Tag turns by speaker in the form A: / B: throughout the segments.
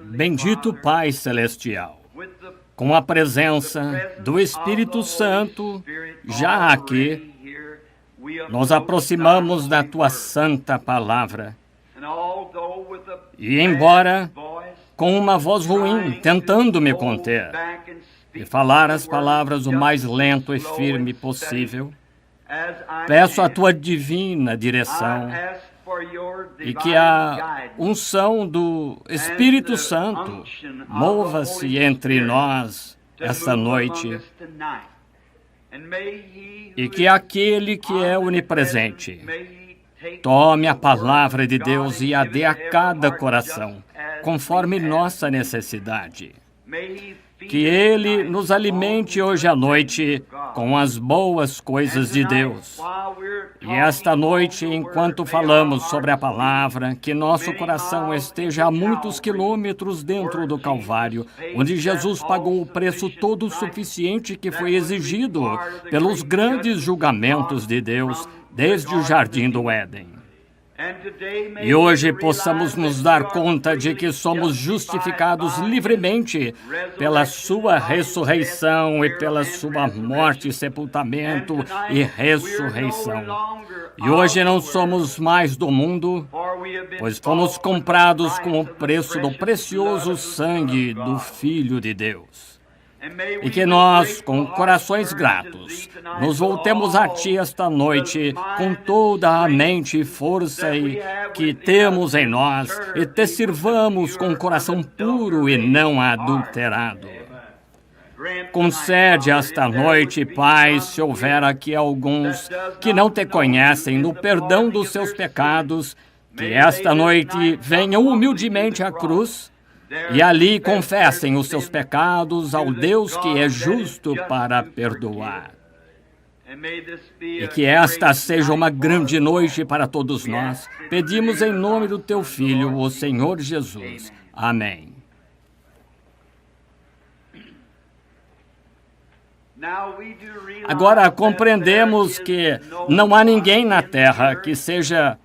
A: Bendito Pai Celestial, com a presença do Espírito Santo já aqui, nos aproximamos da Tua Santa Palavra. E embora com uma voz ruim, tentando me conter e falar as palavras o mais lento e firme possível, peço a Tua divina direção e que a unção do Espírito Santo mova-se entre nós esta noite e que aquele que é onipresente tome a palavra de Deus e a dê a cada coração, conforme nossa necessidade. Que Ele nos alimente hoje à noite com as boas coisas de Deus. E esta noite, enquanto falamos sobre a palavra, que nosso coração esteja a muitos quilômetros dentro do Calvário, onde Jesus pagou o preço todo suficiente que foi exigido pelos grandes julgamentos de Deus desde o Jardim do Éden. E hoje possamos nos dar conta de que somos justificados livremente pela Sua ressurreição e pela Sua morte, sepultamento e ressurreição. E hoje não somos mais do mundo, pois fomos comprados com o preço do precioso sangue do Filho de Deus. E que nós, com corações gratos, nos voltemos a Ti esta noite com toda a mente e força que temos em nós e Te sirvamos com um coração puro e não adulterado. Concede esta noite, Pai, se houver aqui alguns que não Te conhecem, no perdão dos seus pecados, que esta noite venham humildemente à cruz e ali confessem os seus pecados ao Deus que é justo para perdoar. E que esta seja uma grande noite para todos nós. Pedimos em nome do Teu Filho, o Senhor Jesus. Amém. Agora compreendemos que não há ninguém na terra que seja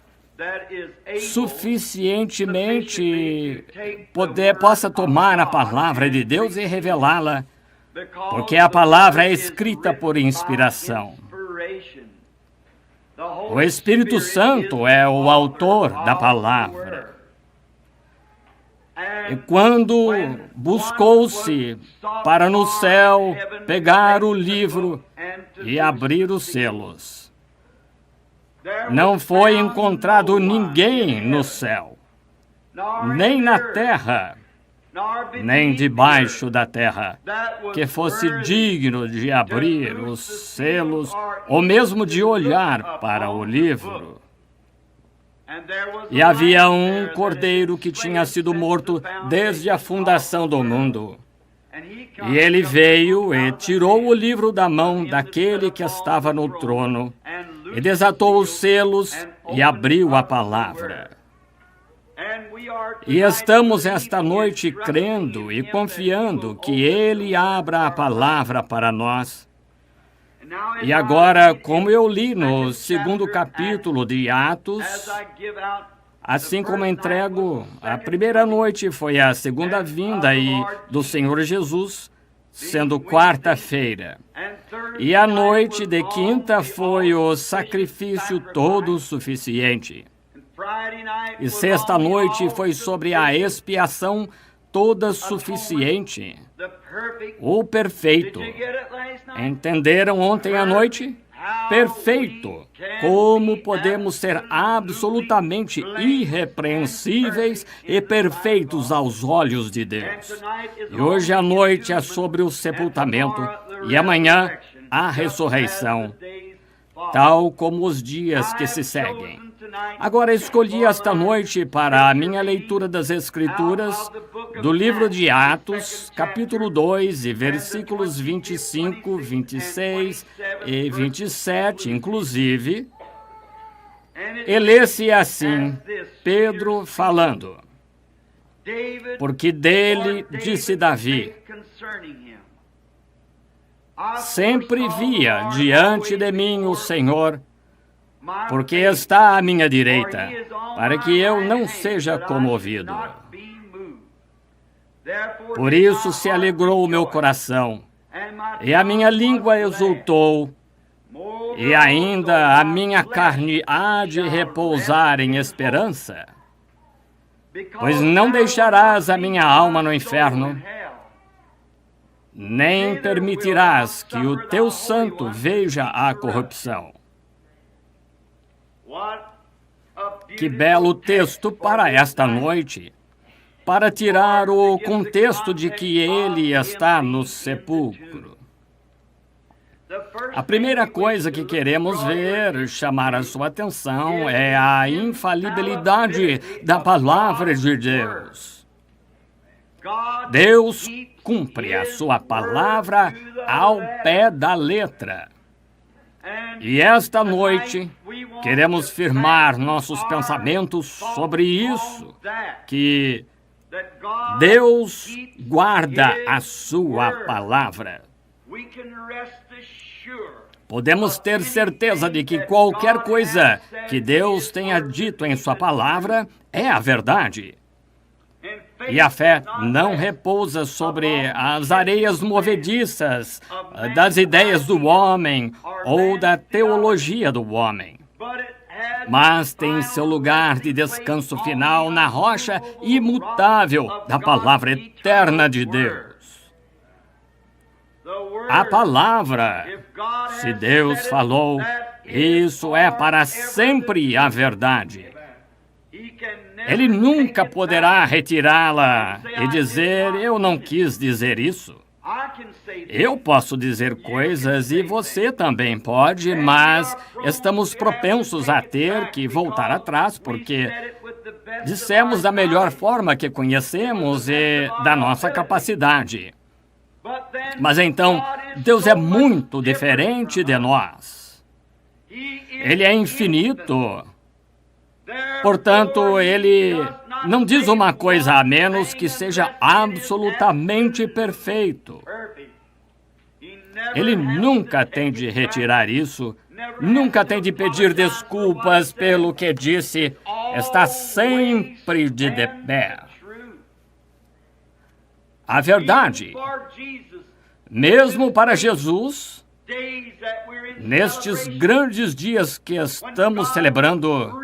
A: suficientemente possa tomar a palavra de Deus e revelá-la, porque a palavra é escrita por inspiração. O Espírito Santo é o autor da palavra. E quando buscou-se para no céu pegar o livro e abrir os selos, não foi encontrado ninguém no céu, nem na terra, nem debaixo da terra, que fosse digno de abrir os selos ou mesmo de olhar para o livro. E havia um cordeiro que tinha sido morto desde a fundação do mundo. E ele veio e tirou o livro da mão daquele que estava no trono, e desatou os selos e abriu a palavra. E estamos esta noite crendo e confiando que Ele abra a palavra para nós. E agora, como eu li no 2º capítulo de Atos, assim como entrego, a primeira noite foi a segunda vinda do Senhor Jesus, sendo quarta-feira. E a noite de quinta foi o sacrifício todo suficiente. E sexta-noite foi sobre a expiação toda suficiente. O perfeito. Entenderam ontem à noite? Perfeito. Como podemos ser absolutamente irrepreensíveis e perfeitos aos olhos de Deus? E hoje à noite é sobre o sepultamento e amanhã a ressurreição, tal como os dias que se seguem. Agora escolhi esta noite para a minha leitura das Escrituras do livro de Atos, capítulo 2, e versículos 25, 26 e 27, inclusive. E lê-se assim, Pedro falando, porque dele disse Davi, sempre via diante de mim o Senhor, porque está à minha direita, para que eu não seja comovido. Por isso se alegrou o meu coração, e a minha língua exultou, e ainda a minha carne há de repousar em esperança. Pois não deixarás a minha alma no inferno, nem permitirás que o teu santo veja a corrupção. Que belo texto para esta noite, para tirar o contexto de que ele está no sepulcro. A primeira coisa que queremos ver, chamar a sua atenção, é a infalibilidade da palavra de Deus. Deus cumpre a sua palavra ao pé da letra. E esta noite, queremos firmar nossos pensamentos sobre isso, que Deus guarda a sua palavra. Podemos ter certeza de que qualquer coisa que Deus tenha dito em sua palavra é a verdade. E a fé não repousa sobre as areias movediças das ideias do homem ou da teologia do homem, mas tem seu lugar de descanso final na rocha imutável da palavra eterna de Deus. A palavra, se Deus falou, isso é para sempre a verdade. Ele nunca poderá retirá-la e dizer, eu não quis dizer isso. Eu posso dizer coisas e você também pode, mas estamos propensos a ter que voltar atrás, porque dissemos da melhor forma que conhecemos e da nossa capacidade. Mas então, Deus é muito diferente de nós. Ele é infinito. Portanto, ele não diz uma coisa a menos que seja absolutamente perfeito. Ele nunca tem de retirar isso, nunca tem de pedir desculpas pelo que disse, está sempre de pé. A verdade, mesmo para Jesus, nestes grandes dias que estamos celebrando,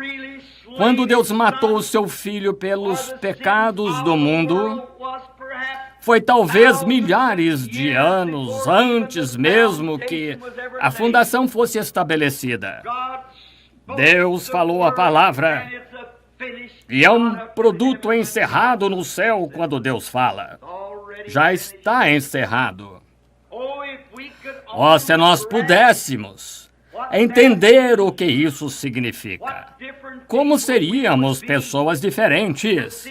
A: quando Deus matou o seu Filho pelos pecados do mundo, foi talvez milhares de anos antes mesmo que a fundação fosse estabelecida. Deus falou a palavra, e é um produto encerrado no céu quando Deus fala. Já está encerrado. Oh, se nós pudéssemos entender o que isso significa. Como seríamos pessoas diferentes?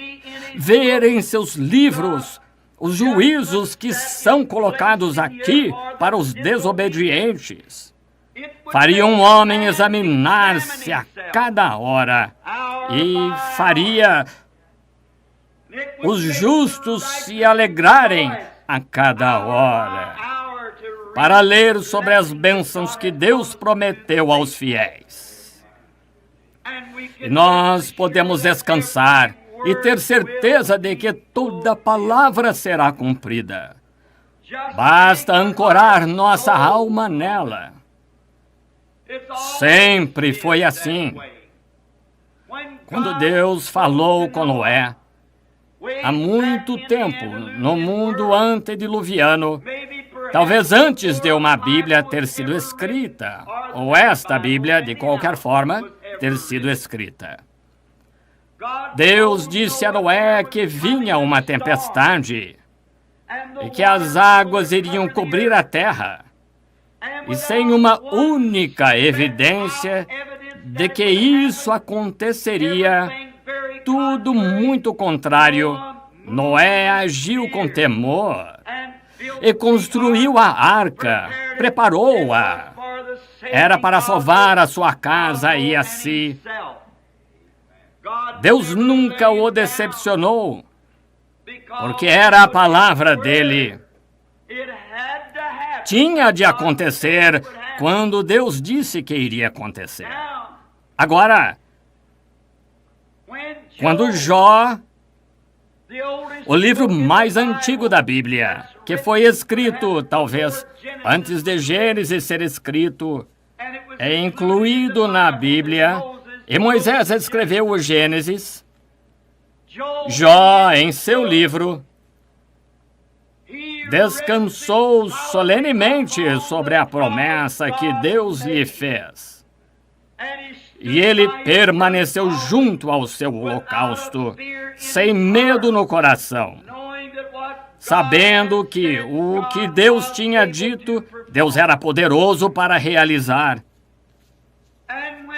A: Ver em seus livros os juízos que são colocados aqui para os desobedientes. Faria um homem examinar-se a cada hora e faria os justos se alegrarem a cada hora, para ler sobre as bênçãos que Deus prometeu aos fiéis. E nós podemos descansar e ter certeza de que toda palavra será cumprida. Basta ancorar nossa alma nela. Sempre foi assim. Quando Deus falou com Noé, há muito tempo, no mundo antediluviano, talvez antes de uma Bíblia ter sido escrita, ou esta Bíblia, de qualquer forma, ter sido escrita. Deus disse a Noé que vinha uma tempestade e que as águas iriam cobrir a terra. E sem uma única evidência de que isso aconteceria, tudo muito contrário, Noé agiu com temor e construiu a arca, preparou-a. Era para salvar a sua casa e a si. Deus nunca o decepcionou, porque era a palavra dele. Tinha de acontecer quando Deus disse que iria acontecer. Agora, quando Jó, o livro mais antigo da Bíblia, que foi escrito, talvez, antes de Gênesis ser escrito, é incluído na Bíblia, e Moisés escreveu o Gênesis. Jó, em seu livro, descansou solenemente sobre a promessa que Deus lhe fez. E ele permaneceu junto ao seu holocausto, sem medo no coração, sabendo que o que Deus tinha dito, Deus era poderoso para realizar.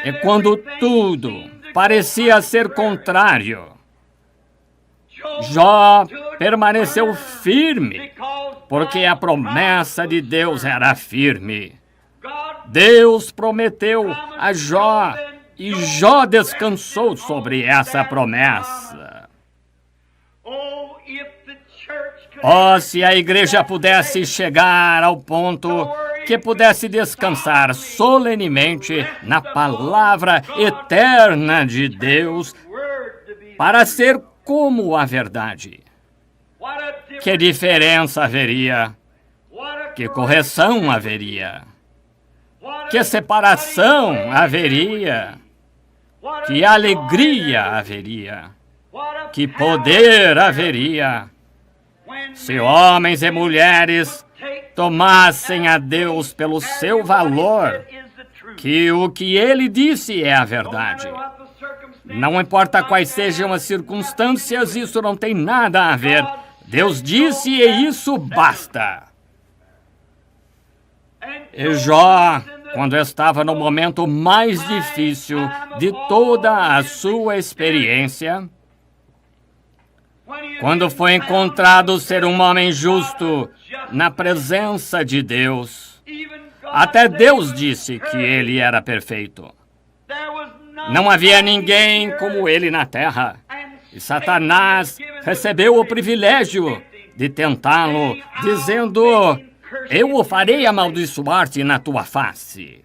A: E quando tudo parecia ser contrário, Jó permaneceu firme, porque a promessa de Deus era firme. Deus prometeu a Jó, e Jó descansou sobre essa promessa. Oh, se a igreja pudesse chegar ao ponto que pudesse descansar solenemente na palavra eterna de Deus para ser como a verdade. Que diferença haveria? Que correção haveria? Que separação haveria? Que alegria haveria? Que poder haveria? Se homens e mulheres tomassem a Deus pelo seu valor, que o que ele disse é a verdade. Não importa quais sejam as circunstâncias, isso não tem nada a ver. Deus disse e isso basta. E Jó, quando estava no momento mais difícil de toda a sua experiência, quando foi encontrado ser um homem justo na presença de Deus, até Deus disse que ele era perfeito. Não havia ninguém como ele na terra. E Satanás recebeu o privilégio de tentá-lo, dizendo: eu o farei amaldiçoar-te na tua face.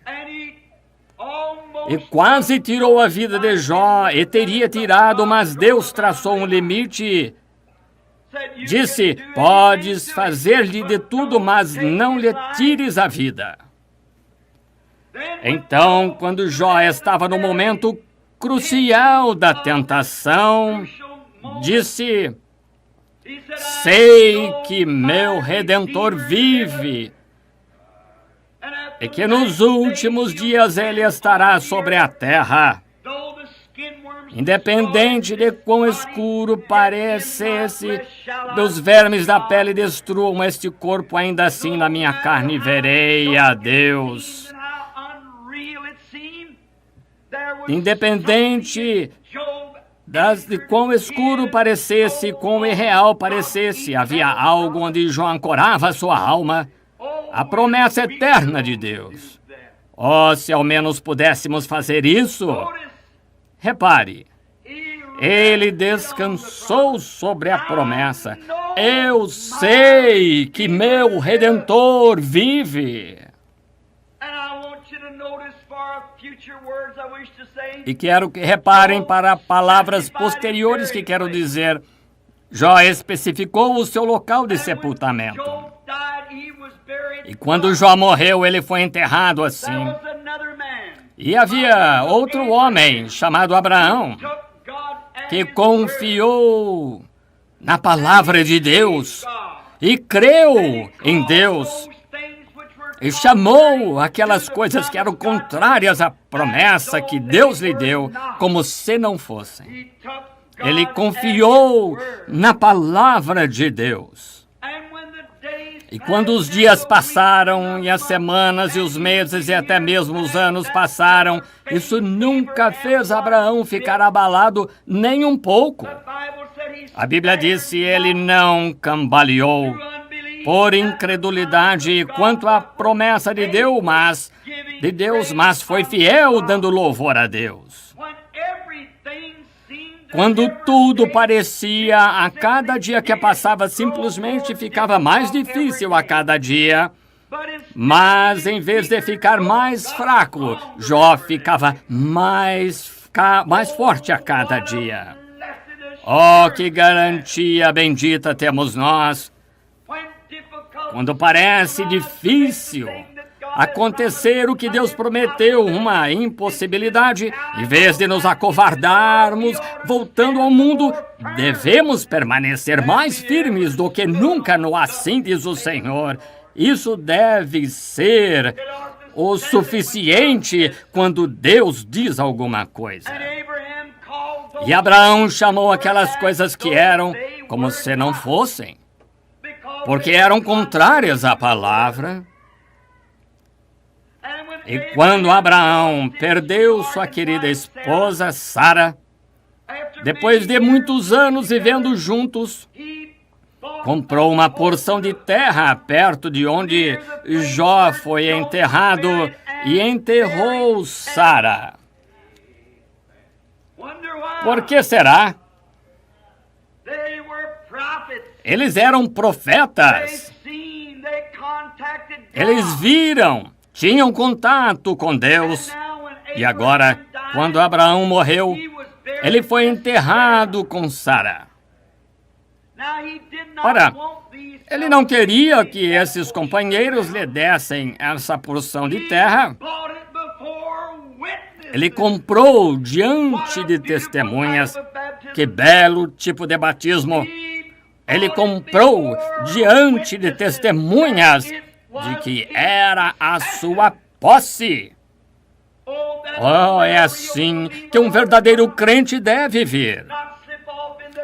A: E quase tirou a vida de Jó, e teria tirado, mas Deus traçou um limite. Disse: podes fazer-lhe de tudo, mas não lhe tires a vida. Então, quando Jó estava no momento crucial da tentação, disse: sei que meu Redentor vive e que nos últimos dias ele estará sobre a terra. Independente de quão escuro parecesse, dos vermes da pele destruam este corpo, ainda assim na minha carne verei a Deus. Independente de quão escuro parecesse, quão irreal parecesse, havia algo onde Jó ancorava sua alma, a promessa eterna de Deus. Oh, se ao menos pudéssemos fazer isso! Repare, ele descansou sobre a promessa. Eu sei que meu Redentor vive. E quero que reparem para palavras posteriores que quero dizer. Jó especificou o seu local de sepultamento. E quando Jó morreu, ele foi enterrado assim. E havia outro homem chamado Abraão, que confiou na palavra de Deus e creu em Deus e chamou aquelas coisas que eram contrárias à promessa que Deus lhe deu como se não fossem. Ele confiou na palavra de Deus. E quando os dias passaram, e as semanas, e os meses, e até mesmo os anos passaram, isso nunca fez Abraão ficar abalado nem um pouco. A Bíblia diz que ele não cambaleou por incredulidade quanto à promessa de Deus, mas foi fiel dando louvor a Deus. Quando tudo parecia, a cada dia que passava, simplesmente ficava mais difícil a cada dia, mas em vez de ficar mais fraco, Jó ficava mais forte a cada dia. Oh, que garantia bendita temos nós! Quando parece difícil acontecer o que Deus prometeu, uma impossibilidade, em vez de nos acovardarmos, voltando ao mundo, devemos permanecer mais firmes do que nunca no assim diz o Senhor. Isso deve ser o suficiente quando Deus diz alguma coisa. E Abraão chamou aquelas coisas que eram como se não fossem, porque eram contrárias à palavra. E quando Abraão perdeu sua querida esposa, Sara, depois de muitos anos vivendo juntos, comprou uma porção de terra perto de onde Jó foi enterrado e enterrou Sara. Por que será? Eles eram profetas. Eles viram, tinham contato com Deus. E agora, quando Abraão morreu, ele foi enterrado com Sara. Ora, ele não queria que esses companheiros lhe dessem essa porção de terra. Ele comprou diante de testemunhas. Que belo tipo de batismo! Ele comprou diante de testemunhas de que era a sua posse. Oh, é assim que um verdadeiro crente deve vir.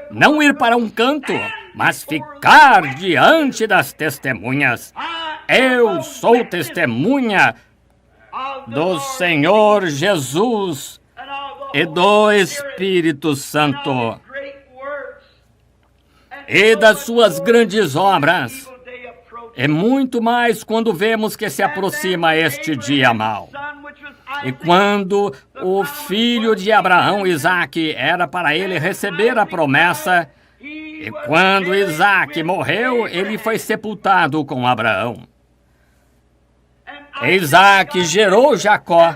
A: Não ir para um canto, mas ficar diante das testemunhas. Eu sou testemunha do Senhor Jesus e do Espírito Santo e das suas grandes obras. É muito mais quando vemos que se aproxima este dia mau. E quando o filho de Abraão, Isaque, era para ele receber a promessa, e quando Isaque morreu, ele foi sepultado com Abraão. Isaque gerou Jacó,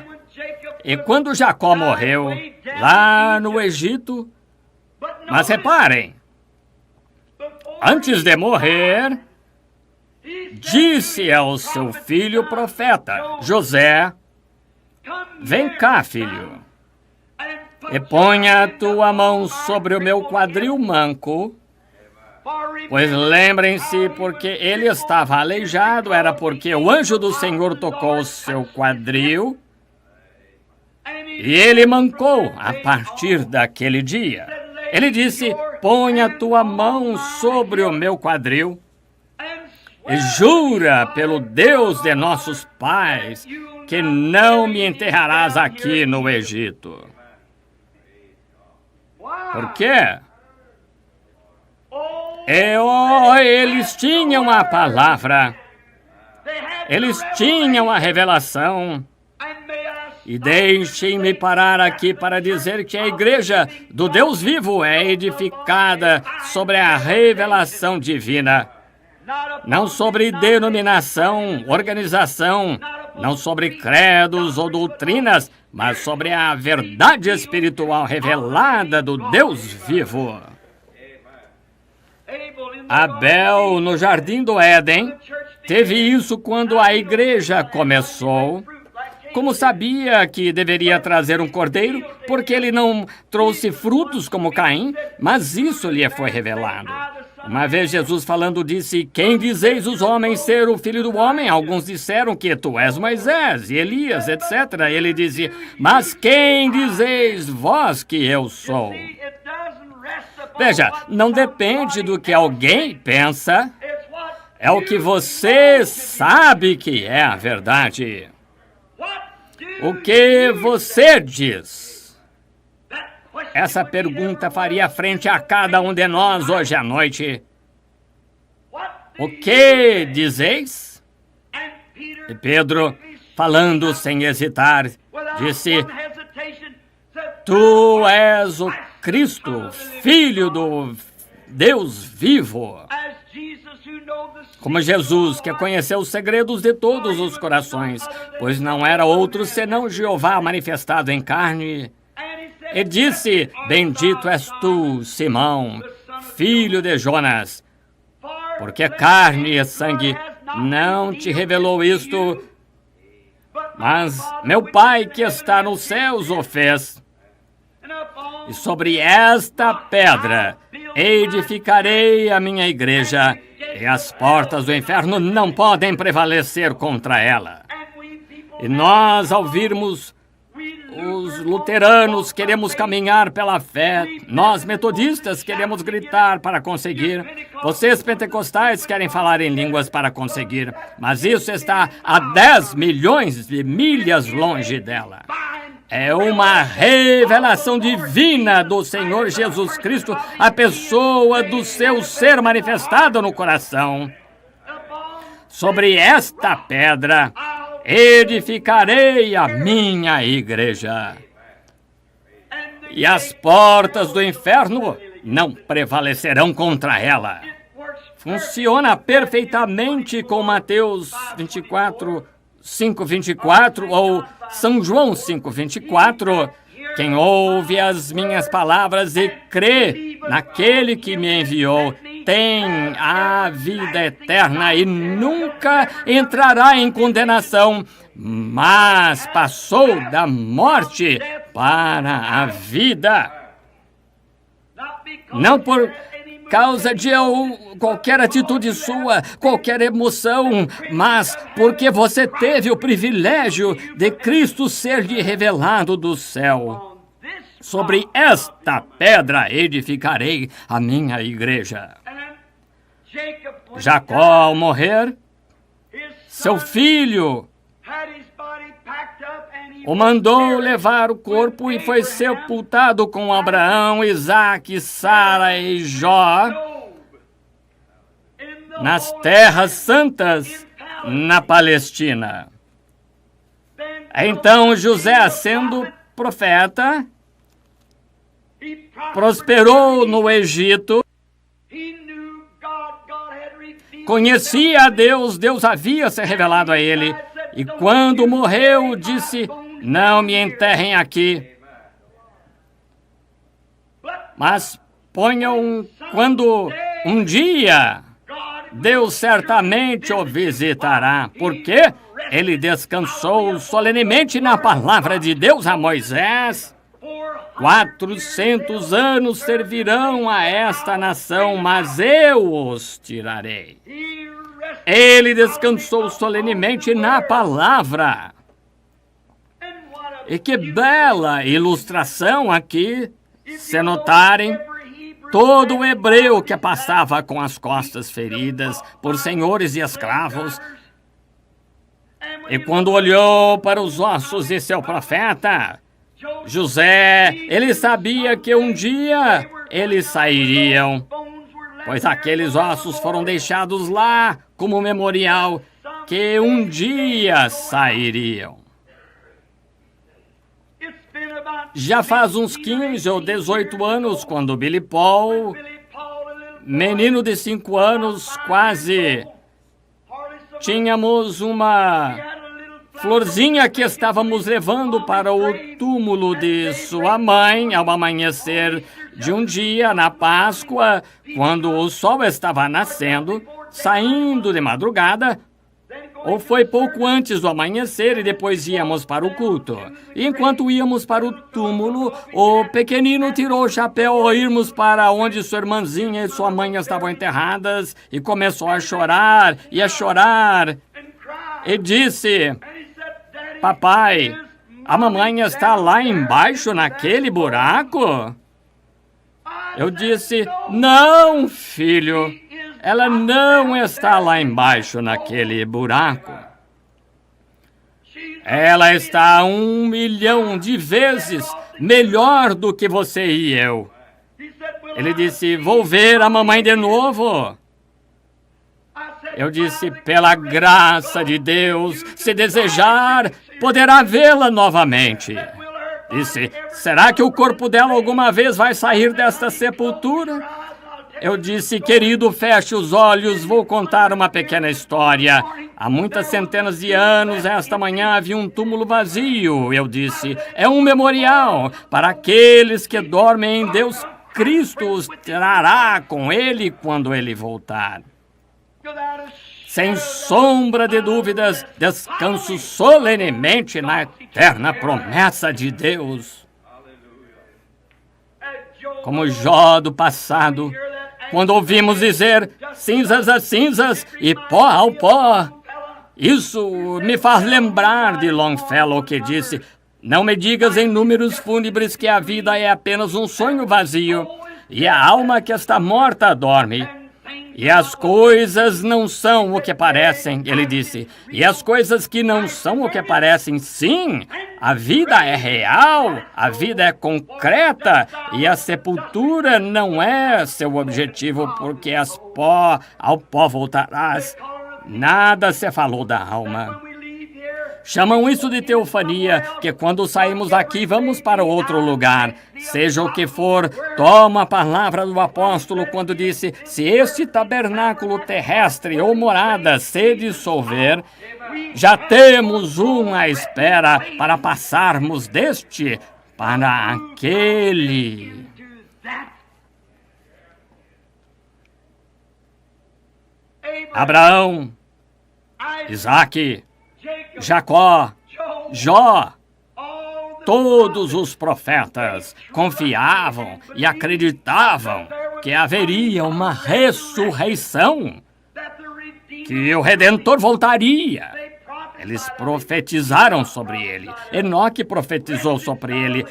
A: e quando Jacó morreu, lá no Egito, mas reparem, antes de morrer, disse ao seu filho profeta, José, vem cá, filho, e ponha a tua mão sobre o meu quadril manco, pois lembrem-se, porque ele estava aleijado, era porque o anjo do Senhor tocou o seu quadril, e ele mancou a partir daquele dia. Ele disse, põe a tua mão sobre o meu quadril, e jura pelo Deus de nossos pais que não me enterrarás aqui no Egito. Por quê? Eles tinham a palavra, eles tinham a revelação. E deixem-me parar aqui para dizer que a igreja do Deus vivo é edificada sobre a revelação divina. Não sobre denominação, organização, não sobre credos ou doutrinas, mas sobre a verdade espiritual revelada do Deus vivo. Abel, no Jardim do Éden, teve isso quando a igreja começou. Como sabia que deveria trazer um cordeiro, porque ele não trouxe frutos como Caim, mas isso lhe foi revelado. Uma vez Jesus falando disse, quem dizeis os homens ser o filho do homem? Alguns disseram que tu és Moisés e Elias, etc. Ele dizia, mas quem dizeis vós que eu sou? Veja, não depende do que alguém pensa, é o que você sabe que é a verdade. O que você diz? Essa pergunta faria frente a cada um de nós hoje à noite. O que dizeis? E Pedro, falando sem hesitar, disse, tu és o Cristo, Filho do Deus vivo. Como Jesus, que conheceu os segredos de todos os corações, pois não era outro senão Jeová manifestado em carne. e disse: Bendito és tu, Simão, filho de Jonas, porque carne e sangue não te revelou isto, mas meu Pai que está nos céus o fez. E sobre esta pedra edificarei a minha igreja, e as portas do inferno não podem prevalecer contra ela. E nós, ao virmos os luteranos, queremos caminhar pela fé. Nós, metodistas, queremos gritar para conseguir. Vocês, pentecostais, querem falar em línguas para conseguir. Mas isso está a 10 milhões de milhas longe dela. É uma revelação divina do Senhor Jesus Cristo, a pessoa do seu ser manifestada no coração. Sobre esta pedra edificarei a minha igreja, e as portas do inferno não prevalecerão contra ela. Funciona perfeitamente com Mateus 24, 5:24 ou São João 5:24. Quem ouve as minhas palavras e crê naquele que me enviou tem a vida eterna e nunca entrará em condenação, mas passou da morte para a vida. Não por causa de qualquer atitude sua, qualquer emoção, mas porque você teve o privilégio de Cristo ser-lhe revelado do céu. Sobre esta pedra edificarei a minha igreja. Jacó, ao morrer, seu filho o mandou levar o corpo e foi sepultado com Abraão, Isaque, Sara e Jó nas terras santas na Palestina. Então José, sendo profeta, prosperou no Egito, conhecia a Deus, Deus havia se revelado a ele, e quando morreu, disse: não me enterrem aqui, mas ponham quando um dia Deus certamente o visitará, porque ele descansou solenemente na palavra de Deus a Moisés. 400 anos servirão a esta nação, mas eu os tirarei. Ele descansou solenemente na palavra. E que bela ilustração aqui, se notarem, todo o hebreu que passava com as costas feridas por senhores e escravos, e quando olhou para os ossos de seu profeta, José, ele sabia que um dia eles sairiam, pois aqueles ossos foram deixados lá como memorial, que um dia sairiam. Já faz uns 15 ou 18 anos, quando Billy Paul, menino de 5 anos, quase, tínhamos uma florzinha que estávamos levando para o túmulo de sua mãe ao amanhecer de um dia na Páscoa, quando o sol estava nascendo, saindo de madrugada, ou foi pouco antes do amanhecer e depois íamos para o culto. E enquanto íamos para o túmulo, o pequenino tirou o chapéu ao irmos para onde sua irmãzinha e sua mãe estavam enterradas e começou a chorar e a chorar. E disse: papai, a mamãe está lá embaixo naquele buraco? Eu disse: não, filho. Ela não está lá embaixo naquele buraco. Ela está 1 milhão de vezes melhor do que você e eu. Ele disse: vou ver a mamãe de novo. Eu disse: pela graça de Deus, se desejar, poderá vê-la novamente. Disse: será que o corpo dela alguma vez vai sair desta sepultura? Eu disse, querido, feche os olhos, vou contar uma pequena história. Há muitas centenas de anos, esta manhã havia um túmulo vazio. Eu disse, é um memorial para aqueles que dormem em Deus. Cristo os trará com ele quando ele voltar. Sem sombra de dúvidas, descanso solenemente na eterna promessa de Deus. Como Jó do passado, quando ouvimos dizer cinzas a cinzas e pó ao pó. Isso me faz lembrar de Longfellow, que disse, não me digas em números fúnebres que a vida é apenas um sonho vazio e a alma que está morta dorme. E as coisas não são o que parecem, ele disse. E as coisas que não são o que parecem, sim, a vida é real, a vida é concreta, e a sepultura não é seu objetivo, porque ao pó voltarás. Nada se falou da alma. Chamam isso de teofania, que quando saímos daqui vamos para outro lugar. Seja o que for, toma a palavra do apóstolo quando disse, se este tabernáculo terrestre ou morada se dissolver, já temos um à espera para passarmos deste para aquele. Abraão, Isaque, Jacó, Jó, todos os profetas confiavam e acreditavam que haveria uma ressurreição, que o Redentor voltaria. Eles profetizaram sobre ele. Enoque profetizou sobre ele.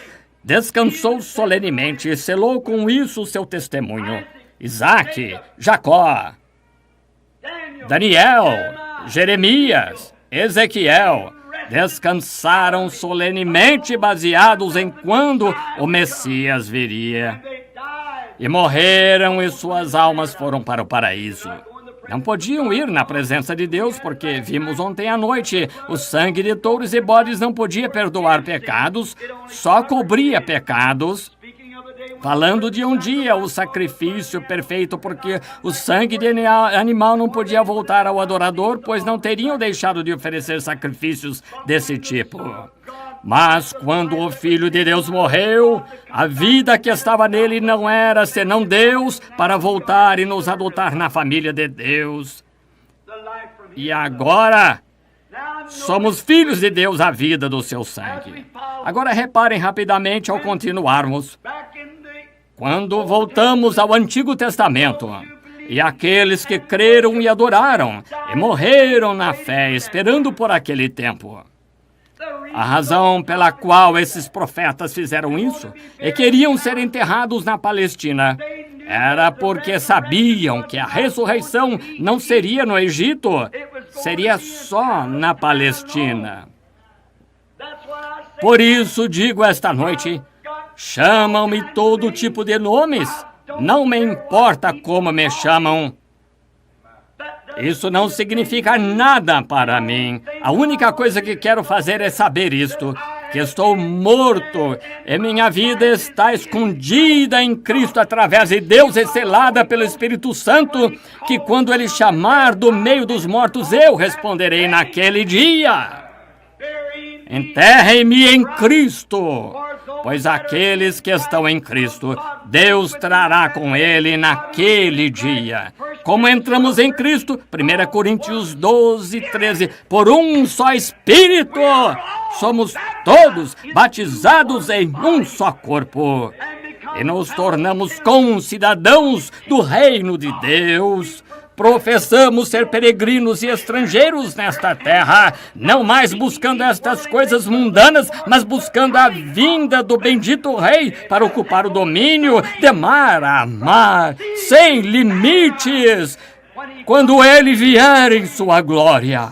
A: Descansou solenemente e selou com isso o seu testemunho. Isaque, Jacó, Daniel, Jeremias, Ezequiel descansaram solenemente baseados em quando o Messias viria. E morreram e suas almas foram para o paraíso. Não podiam ir na presença de Deus porque vimos ontem à noite, o sangue de touros e bodes não podia perdoar pecados, só cobria pecados. Falando de um dia, o sacrifício perfeito, porque o sangue de animal não podia voltar ao adorador, pois não teriam deixado de oferecer sacrifícios desse tipo. Mas quando o Filho de Deus morreu, a vida que estava nele não era senão Deus para voltar e nos adotar na família de Deus. E agora somos filhos de Deus à vida do seu sangue. Agora reparem rapidamente ao continuarmos. Quando voltamos ao Antigo Testamento, e aqueles que creram e adoraram, e morreram na fé, esperando por aquele tempo. A razão pela qual esses profetas fizeram isso e queriam ser enterrados na Palestina era porque sabiam que a ressurreição não seria no Egito, seria só na Palestina. Por isso digo esta noite, chamam-me todo tipo de nomes, não me importa como me chamam. Isso não significa nada para mim. A única coisa que quero fazer é saber isto, que estou morto e minha vida está escondida em Cristo através de Deus e selada pelo Espírito Santo, que quando Ele chamar do meio dos mortos, eu responderei naquele dia. Enterrem-me em Cristo, pois aqueles que estão em Cristo, Deus trará com Ele naquele dia. Como entramos em Cristo, 1 Coríntios 12, 13, por um só Espírito, somos todos batizados em um só corpo, e nos tornamos concidadãos do reino de Deus. Professamos ser peregrinos e estrangeiros nesta terra, não mais buscando estas coisas mundanas, mas buscando a vinda do bendito Rei para ocupar o domínio de mar a mar, sem limites, quando Ele vier em sua glória.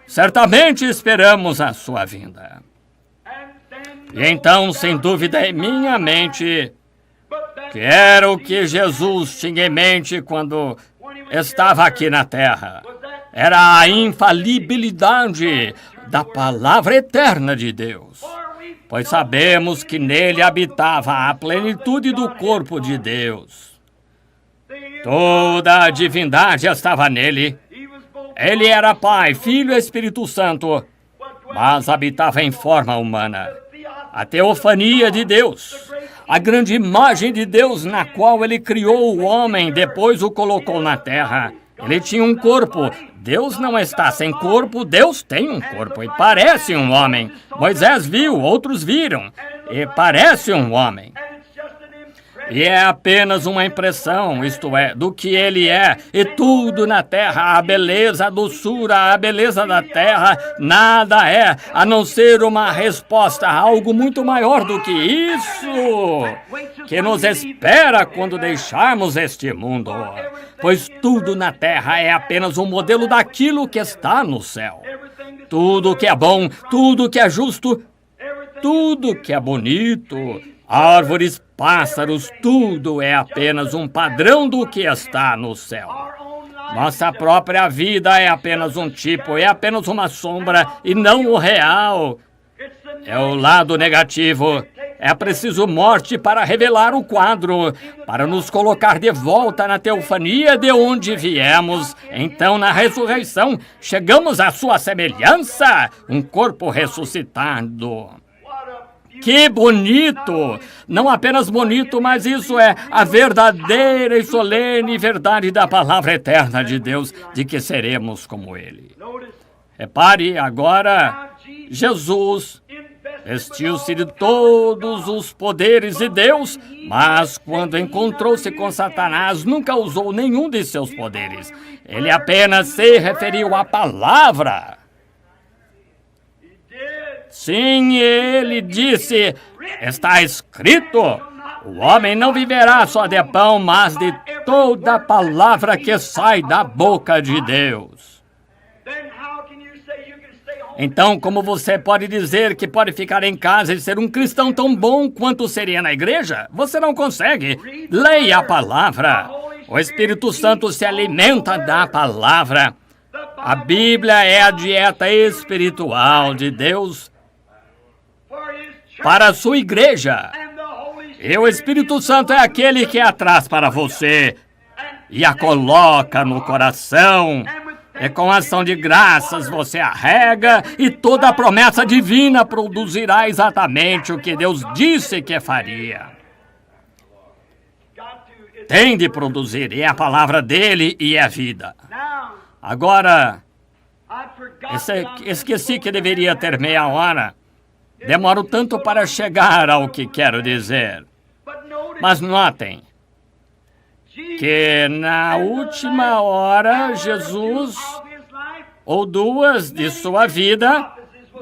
A: Certamente esperamos a sua vinda. E então, sem dúvida em minha mente, que era o que Jesus tinha em mente quando estava aqui na terra. Era a infalibilidade da palavra eterna de Deus, pois sabemos que nele habitava a plenitude do corpo de Deus. Toda a divindade estava nele. Ele era Pai, Filho e Espírito Santo, mas habitava em forma humana. A teofania de Deus, a grande imagem de Deus na qual ele criou o homem, depois o colocou na terra. Ele tinha um corpo. Deus não está sem corpo, Deus tem um corpo e parece um homem. Moisés viu, outros viram, e parece um homem. E é apenas uma impressão, isto é, do que ele é. E tudo na terra, a beleza, a doçura, a beleza da terra, nada é, a não ser uma resposta a algo muito maior do que isso, que nos espera quando deixarmos este mundo. Pois tudo na terra é apenas um modelo daquilo que está no céu. Tudo que é bom, tudo que é justo, tudo que é bonito, árvores, pássaros, tudo é apenas um padrão do que está no céu. Nossa própria vida é apenas um tipo, é apenas uma sombra e não o real. É o lado negativo. É preciso morte para revelar o quadro, para nos colocar de volta na teofania de onde viemos. Então, na ressurreição, chegamos à sua semelhança, um corpo ressuscitado. Que bonito! Não apenas bonito, mas isso é a verdadeira e solene verdade da palavra eterna de Deus, de que seremos como Ele. Repare, agora, Jesus vestiu-se de todos os poderes de Deus, mas quando encontrou-se com Satanás, nunca usou nenhum de seus poderes. Ele apenas se referiu à palavra. Sim, ele disse, está escrito, o homem não viverá só de pão, mas de toda palavra que sai da boca de Deus. Então, como você pode dizer que pode ficar em casa e ser um cristão tão bom quanto seria na igreja? Você não consegue. Leia a palavra. O Espírito Santo se alimenta da palavra. A Bíblia é a dieta espiritual de Deus para a sua igreja. E o Espírito Santo é aquele que a traz para você e a coloca no coração. E com ação de graças você a rega e toda a promessa divina produzirá exatamente o que Deus disse que faria. Tem de produzir, e é a palavra dele e é vida. Agora, esqueci que deveria ter meia hora. Demoro tanto para chegar ao que quero dizer. Mas notem que na última hora, Jesus, ou duas de sua vida,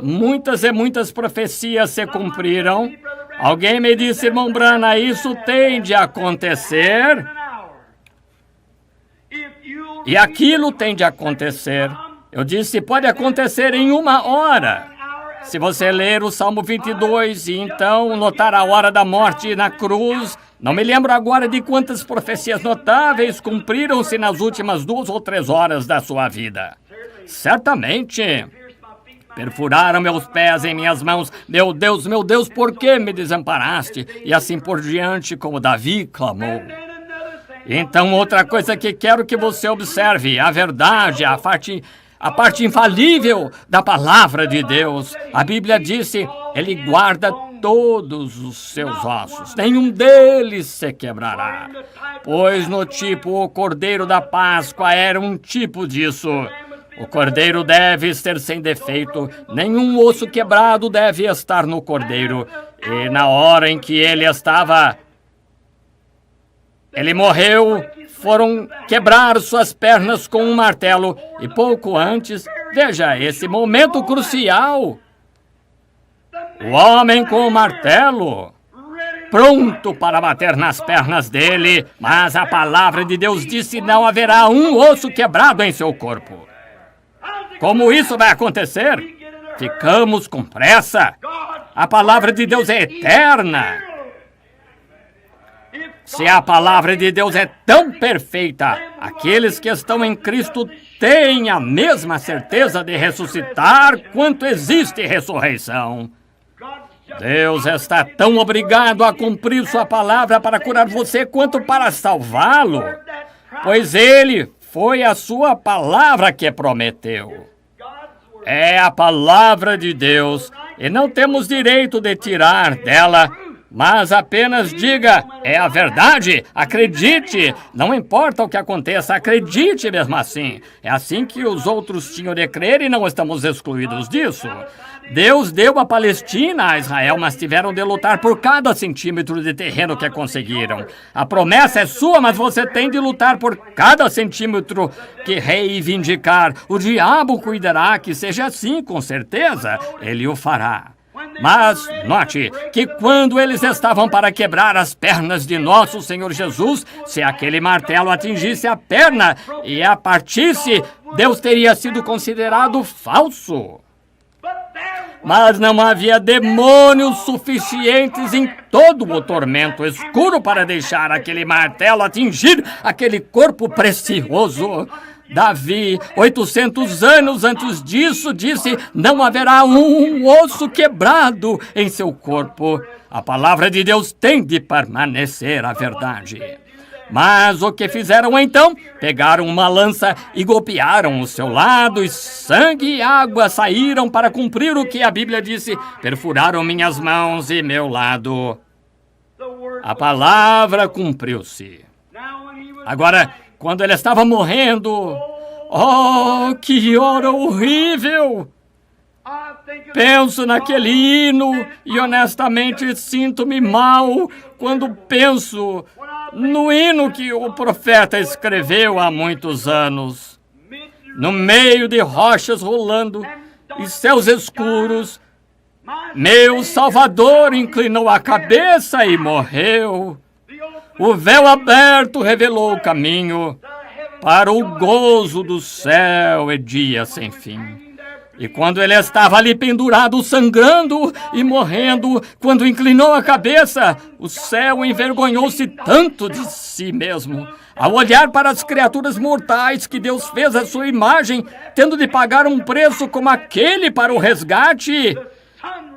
A: muitas e muitas profecias se cumpriram. Alguém me disse, irmão Branham, isso tem de acontecer. E aquilo tem de acontecer. Eu disse, pode acontecer em uma hora. Se você ler o Salmo 22 e então notar a hora da morte na cruz, não me lembro agora de quantas profecias notáveis cumpriram-se nas últimas 2 ou 3 horas da sua vida. Certamente. Perfuraram meus pés em minhas mãos. Meu Deus, por que me desamparaste? E assim por diante, como Davi clamou. Então, outra coisa que quero que você observe, a verdade, a parte infalível da palavra de Deus. A Bíblia disse, ele guarda todos os seus ossos, nenhum deles se quebrará. Pois no tipo, o Cordeiro da Páscoa era um tipo disso. O Cordeiro deve ser sem defeito, nenhum osso quebrado deve estar no Cordeiro. E na hora em que ele morreu, foram quebrar suas pernas com um martelo. E pouco antes, veja esse momento crucial. O homem com o martelo, pronto para bater nas pernas dele, mas a palavra de Deus disse, não haverá um osso quebrado em seu corpo. Como isso vai acontecer? Ficamos com pressa. A palavra de Deus é eterna. Se a palavra de Deus é tão perfeita, aqueles que estão em Cristo têm a mesma certeza de ressuscitar quanto existe ressurreição. Deus está tão obrigado a cumprir sua palavra para curar você quanto para salvá-lo. pois ele foi a sua palavra que prometeu. É a palavra de Deus, e não temos direito de tirar dela, mas apenas diga, é a verdade, acredite, não importa o que aconteça, acredite mesmo assim. É assim que os outros tinham de crer e não estamos excluídos disso. Deus deu a Palestina a Israel, mas tiveram de lutar por cada centímetro de terreno que conseguiram. A promessa é sua, mas você tem de lutar por cada centímetro que reivindicar. O diabo cuidará que seja assim, com certeza, ele o fará. Mas note que quando eles estavam para quebrar as pernas de nosso Senhor Jesus, se aquele martelo atingisse a perna e a partisse, Deus teria sido considerado falso. Mas não havia demônios suficientes em todo o tormento escuro para deixar aquele martelo atingir aquele corpo precioso. Davi, 800 anos antes disso, disse, não haverá um osso quebrado em seu corpo. A palavra de Deus tem de permanecer a verdade. Mas o que fizeram então? Pegaram uma lança e golpearam o seu lado, e sangue e água saíram para cumprir o que a Bíblia disse, perfuraram minhas mãos e meu lado. A palavra cumpriu-se. Agora, quando ele estava morrendo, oh, que hora horrível! Penso naquele hino e honestamente sinto-me mal quando penso no hino que o profeta escreveu há muitos anos. No meio de rochas rolando e céus escuros, meu Salvador inclinou a cabeça e morreu. O véu aberto revelou o caminho para o gozo do céu e dia sem fim. E quando ele estava ali pendurado, sangrando e morrendo, quando inclinou a cabeça, o céu envergonhou-se tanto de si mesmo, ao olhar para as criaturas mortais que Deus fez à sua imagem, tendo de pagar um preço como aquele para o resgate,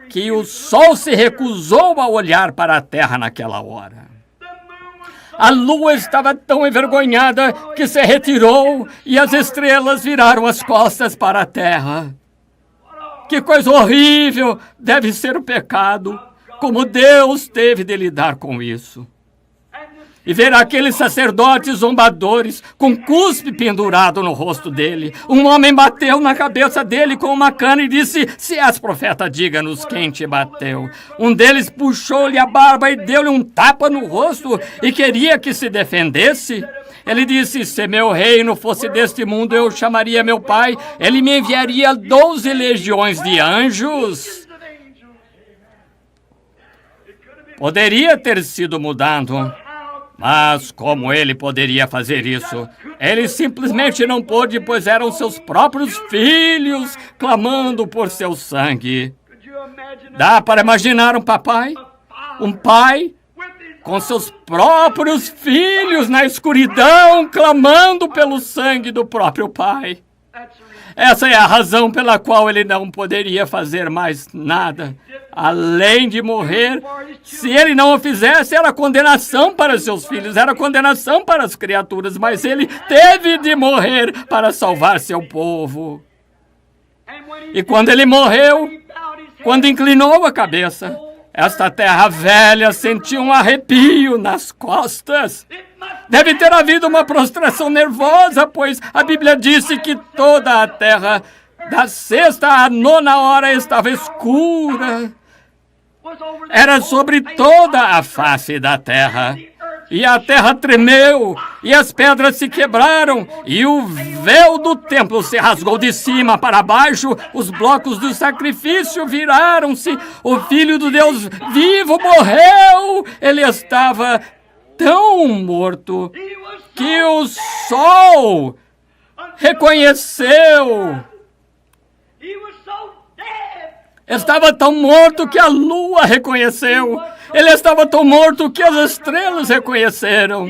A: que o sol se recusou a olhar para a terra naquela hora. A lua estava tão envergonhada que se retirou e as estrelas viraram as costas para a terra. Que coisa horrível deve ser o pecado, como Deus teve de lidar com isso. E ver aqueles sacerdotes zombadores com cuspe pendurado no rosto dele. Um homem bateu na cabeça dele com uma cana e disse, se és profeta, diga-nos quem te bateu. Um deles puxou-lhe a barba e deu-lhe um tapa no rosto e queria que se defendesse. Ele disse, se meu reino fosse deste mundo, eu chamaria meu pai, ele me enviaria 12 legiões de anjos. Poderia ter sido mudado, mas como ele poderia fazer isso? Ele simplesmente não pôde, pois eram seus próprios filhos clamando por seu sangue. Dá para imaginar um papai? Um pai com seus próprios filhos na escuridão, clamando pelo sangue do próprio pai. Essa é a razão pela qual ele não poderia fazer mais nada, além de morrer. Se ele não o fizesse, era condenação para seus filhos, era condenação para as criaturas, mas ele teve de morrer para salvar seu povo. E quando ele morreu, quando inclinou a cabeça, esta terra velha sentiu um arrepio nas costas. Deve ter havido uma prostração nervosa, pois a Bíblia disse que toda a terra, da sexta à nona hora, estava escura. Era sobre toda a face da terra. E a terra tremeu, e as pedras se quebraram, e o véu do templo se rasgou de cima para baixo, os blocos do sacrifício viraram-se, o Filho do Deus vivo morreu. Ele estava tão morto que o sol reconheceu. Estava tão morto que a lua reconheceu. Ele estava tão morto que as estrelas reconheceram.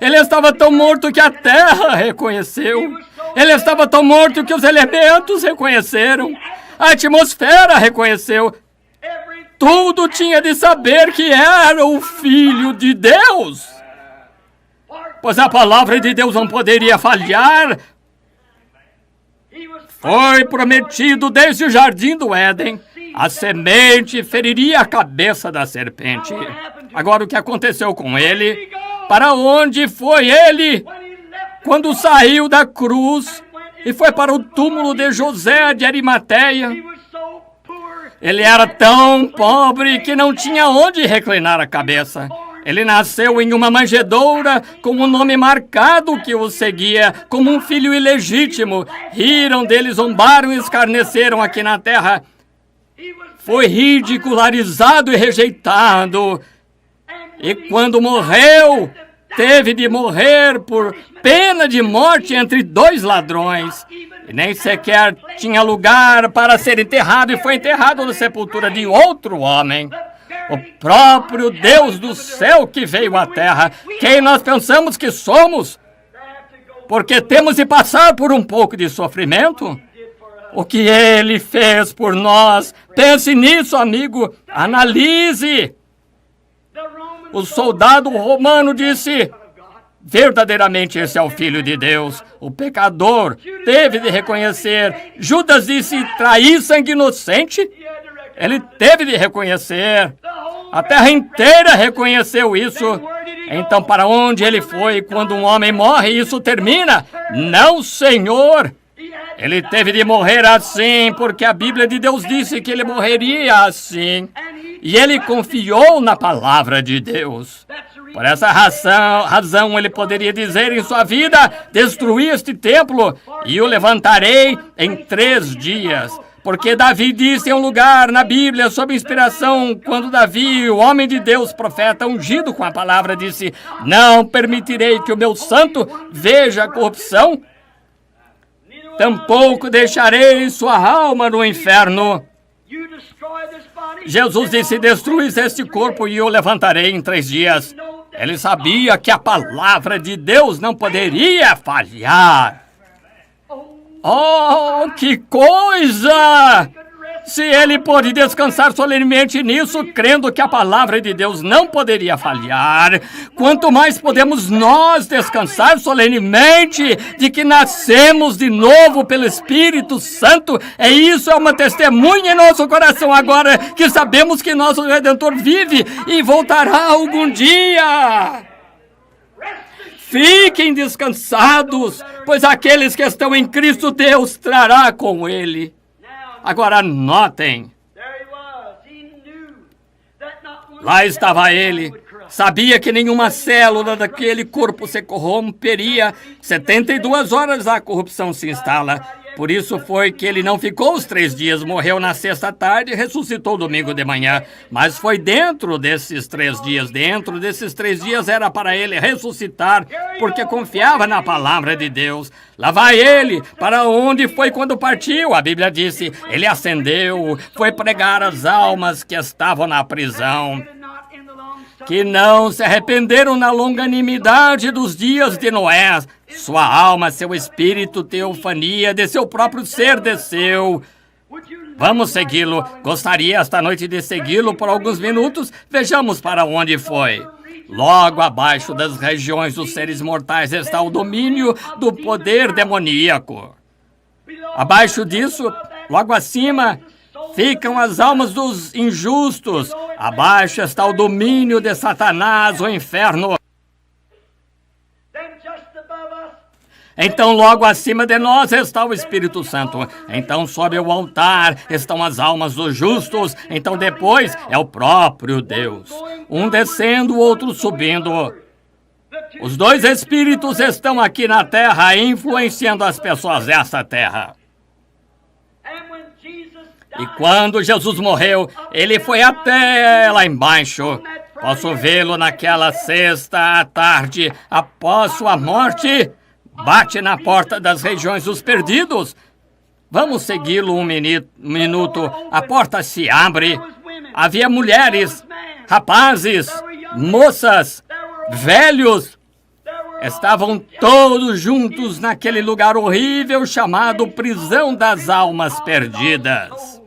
A: Ele estava tão morto que a terra reconheceu. Ele estava tão morto que os elementos reconheceram. A atmosfera reconheceu. Tudo tinha de saber que era o Filho de Deus. pois a palavra de Deus não poderia falhar. Foi prometido desde o jardim do Éden. A semente feriria a cabeça da serpente. Agora, o que aconteceu com ele? Para onde foi ele? Quando saiu da cruz e foi para o túmulo de José de Arimateia. Ele era tão pobre que não tinha onde reclinar a cabeça. Ele nasceu em uma manjedoura com um nome marcado que o seguia, como um filho ilegítimo. Riram dele, zombaram e escarneceram aqui na terra. Foi ridicularizado e rejeitado. E quando morreu, teve de morrer por pena de morte entre dois ladrões. E nem sequer tinha lugar para ser enterrado e foi enterrado na sepultura de outro homem. O próprio Deus do céu que veio à terra. Quem nós pensamos que somos? Porque temos de passar por um pouco de sofrimento. O que ele fez por nós. Pense nisso, amigo. Analise. O soldado romano disse: verdadeiramente esse é o Filho de Deus. O pecador teve de reconhecer. Judas disse: trair sangue inocente. Ele teve de reconhecer. A terra inteira reconheceu isso. Então, para onde ele foi quando um homem morre, isso termina? Não, Senhor. Ele teve de morrer assim, porque a Bíblia de Deus disse que ele morreria assim. E ele confiou na palavra de Deus. Por essa razão ele poderia dizer em sua vida: destruí este templo e o levantarei em 3 dias. Porque Davi disse em um lugar na Bíblia, sob inspiração, quando Davi, o homem de Deus, profeta ungido com a palavra, disse: não permitirei que o meu santo veja a corrupção, tampouco deixarei sua alma no inferno. Jesus disse: destruís este corpo e o levantarei em 3 dias. Ele sabia que a palavra de Deus não poderia falhar. Oh, que coisa! Se ele pôde descansar solenemente nisso, crendo que a palavra de Deus não poderia falhar, quanto mais podemos nós descansar solenemente de que nascemos de novo pelo Espírito Santo. Isso é uma testemunha em nosso coração agora que sabemos que nosso Redentor vive e voltará algum dia. Fiquem descansados, pois aqueles que estão em Cristo Deus trará com ele. Agora notem, lá estava ele, sabia que nenhuma célula daquele corpo se corromperia, 72 horas a corrupção se instala. Por isso foi que ele não ficou os 3 dias, morreu na sexta tarde e ressuscitou domingo de manhã. Mas foi dentro desses 3 dias era para ele ressuscitar, porque confiava na palavra de Deus. Lá vai ele, para onde foi quando partiu? A Bíblia disse, ele ascendeu, foi pregar às almas que estavam na prisão, que não se arrependeram na longanimidade dos dias de Noé. Sua alma, seu espírito, teofania, de seu próprio ser desceu. Vamos segui-lo. Gostaria esta noite de segui-lo por alguns minutos. Vejamos para onde foi. Logo abaixo das regiões dos seres mortais está o domínio do poder demoníaco. Abaixo disso, logo acima, ficam as almas dos injustos. Abaixo está o domínio de Satanás, o inferno. Então, logo acima de nós está o Espírito Santo. Então, sob o altar estão as almas dos justos. Então, depois é o próprio Deus. Um descendo, o outro subindo. Os 2 Espíritos estão aqui na terra, influenciando as pessoas dessa terra. E quando Jesus morreu, ele foi até lá embaixo. Posso vê-lo naquela sexta tarde, após sua morte. Bate na porta das regiões dos perdidos. Vamos segui-lo um minuto. A porta se abre. Havia mulheres, rapazes, moças, velhos. Estavam todos juntos naquele lugar horrível chamado prisão das almas perdidas.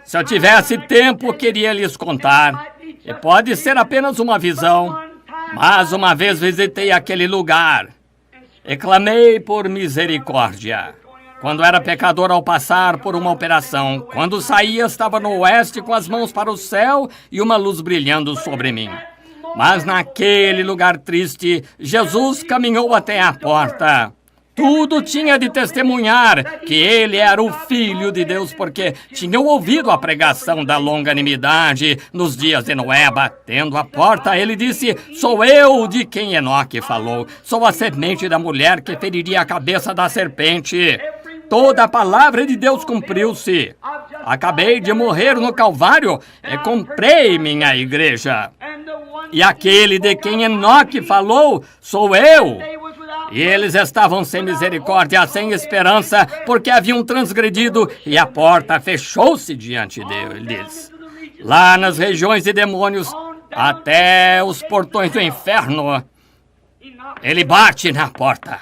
A: Se eu tivesse tempo, queria lhes contar. E pode ser apenas uma visão. Mas uma vez visitei aquele lugar e clamei por misericórdia. Quando era pecador ao passar por uma operação, quando saía estava no oeste com as mãos para o céu e uma luz brilhando sobre mim. Mas naquele lugar triste, Jesus caminhou até a porta. Tudo tinha de testemunhar que ele era o Filho de Deus, porque tinham ouvido a pregação da longanimidade nos dias de Noé. Batendo a porta, ele disse: sou eu de quem Enoque falou. Sou a semente da mulher que feriria a cabeça da serpente. Toda a palavra de Deus cumpriu-se. Acabei de morrer no Calvário e comprei minha igreja. E aquele de quem Enoque falou sou eu. E eles estavam sem misericórdia, sem esperança, porque haviam transgredido, e a porta fechou-se diante deles. Lá nas regiões de demônios, até os portões do inferno, ele bate na porta.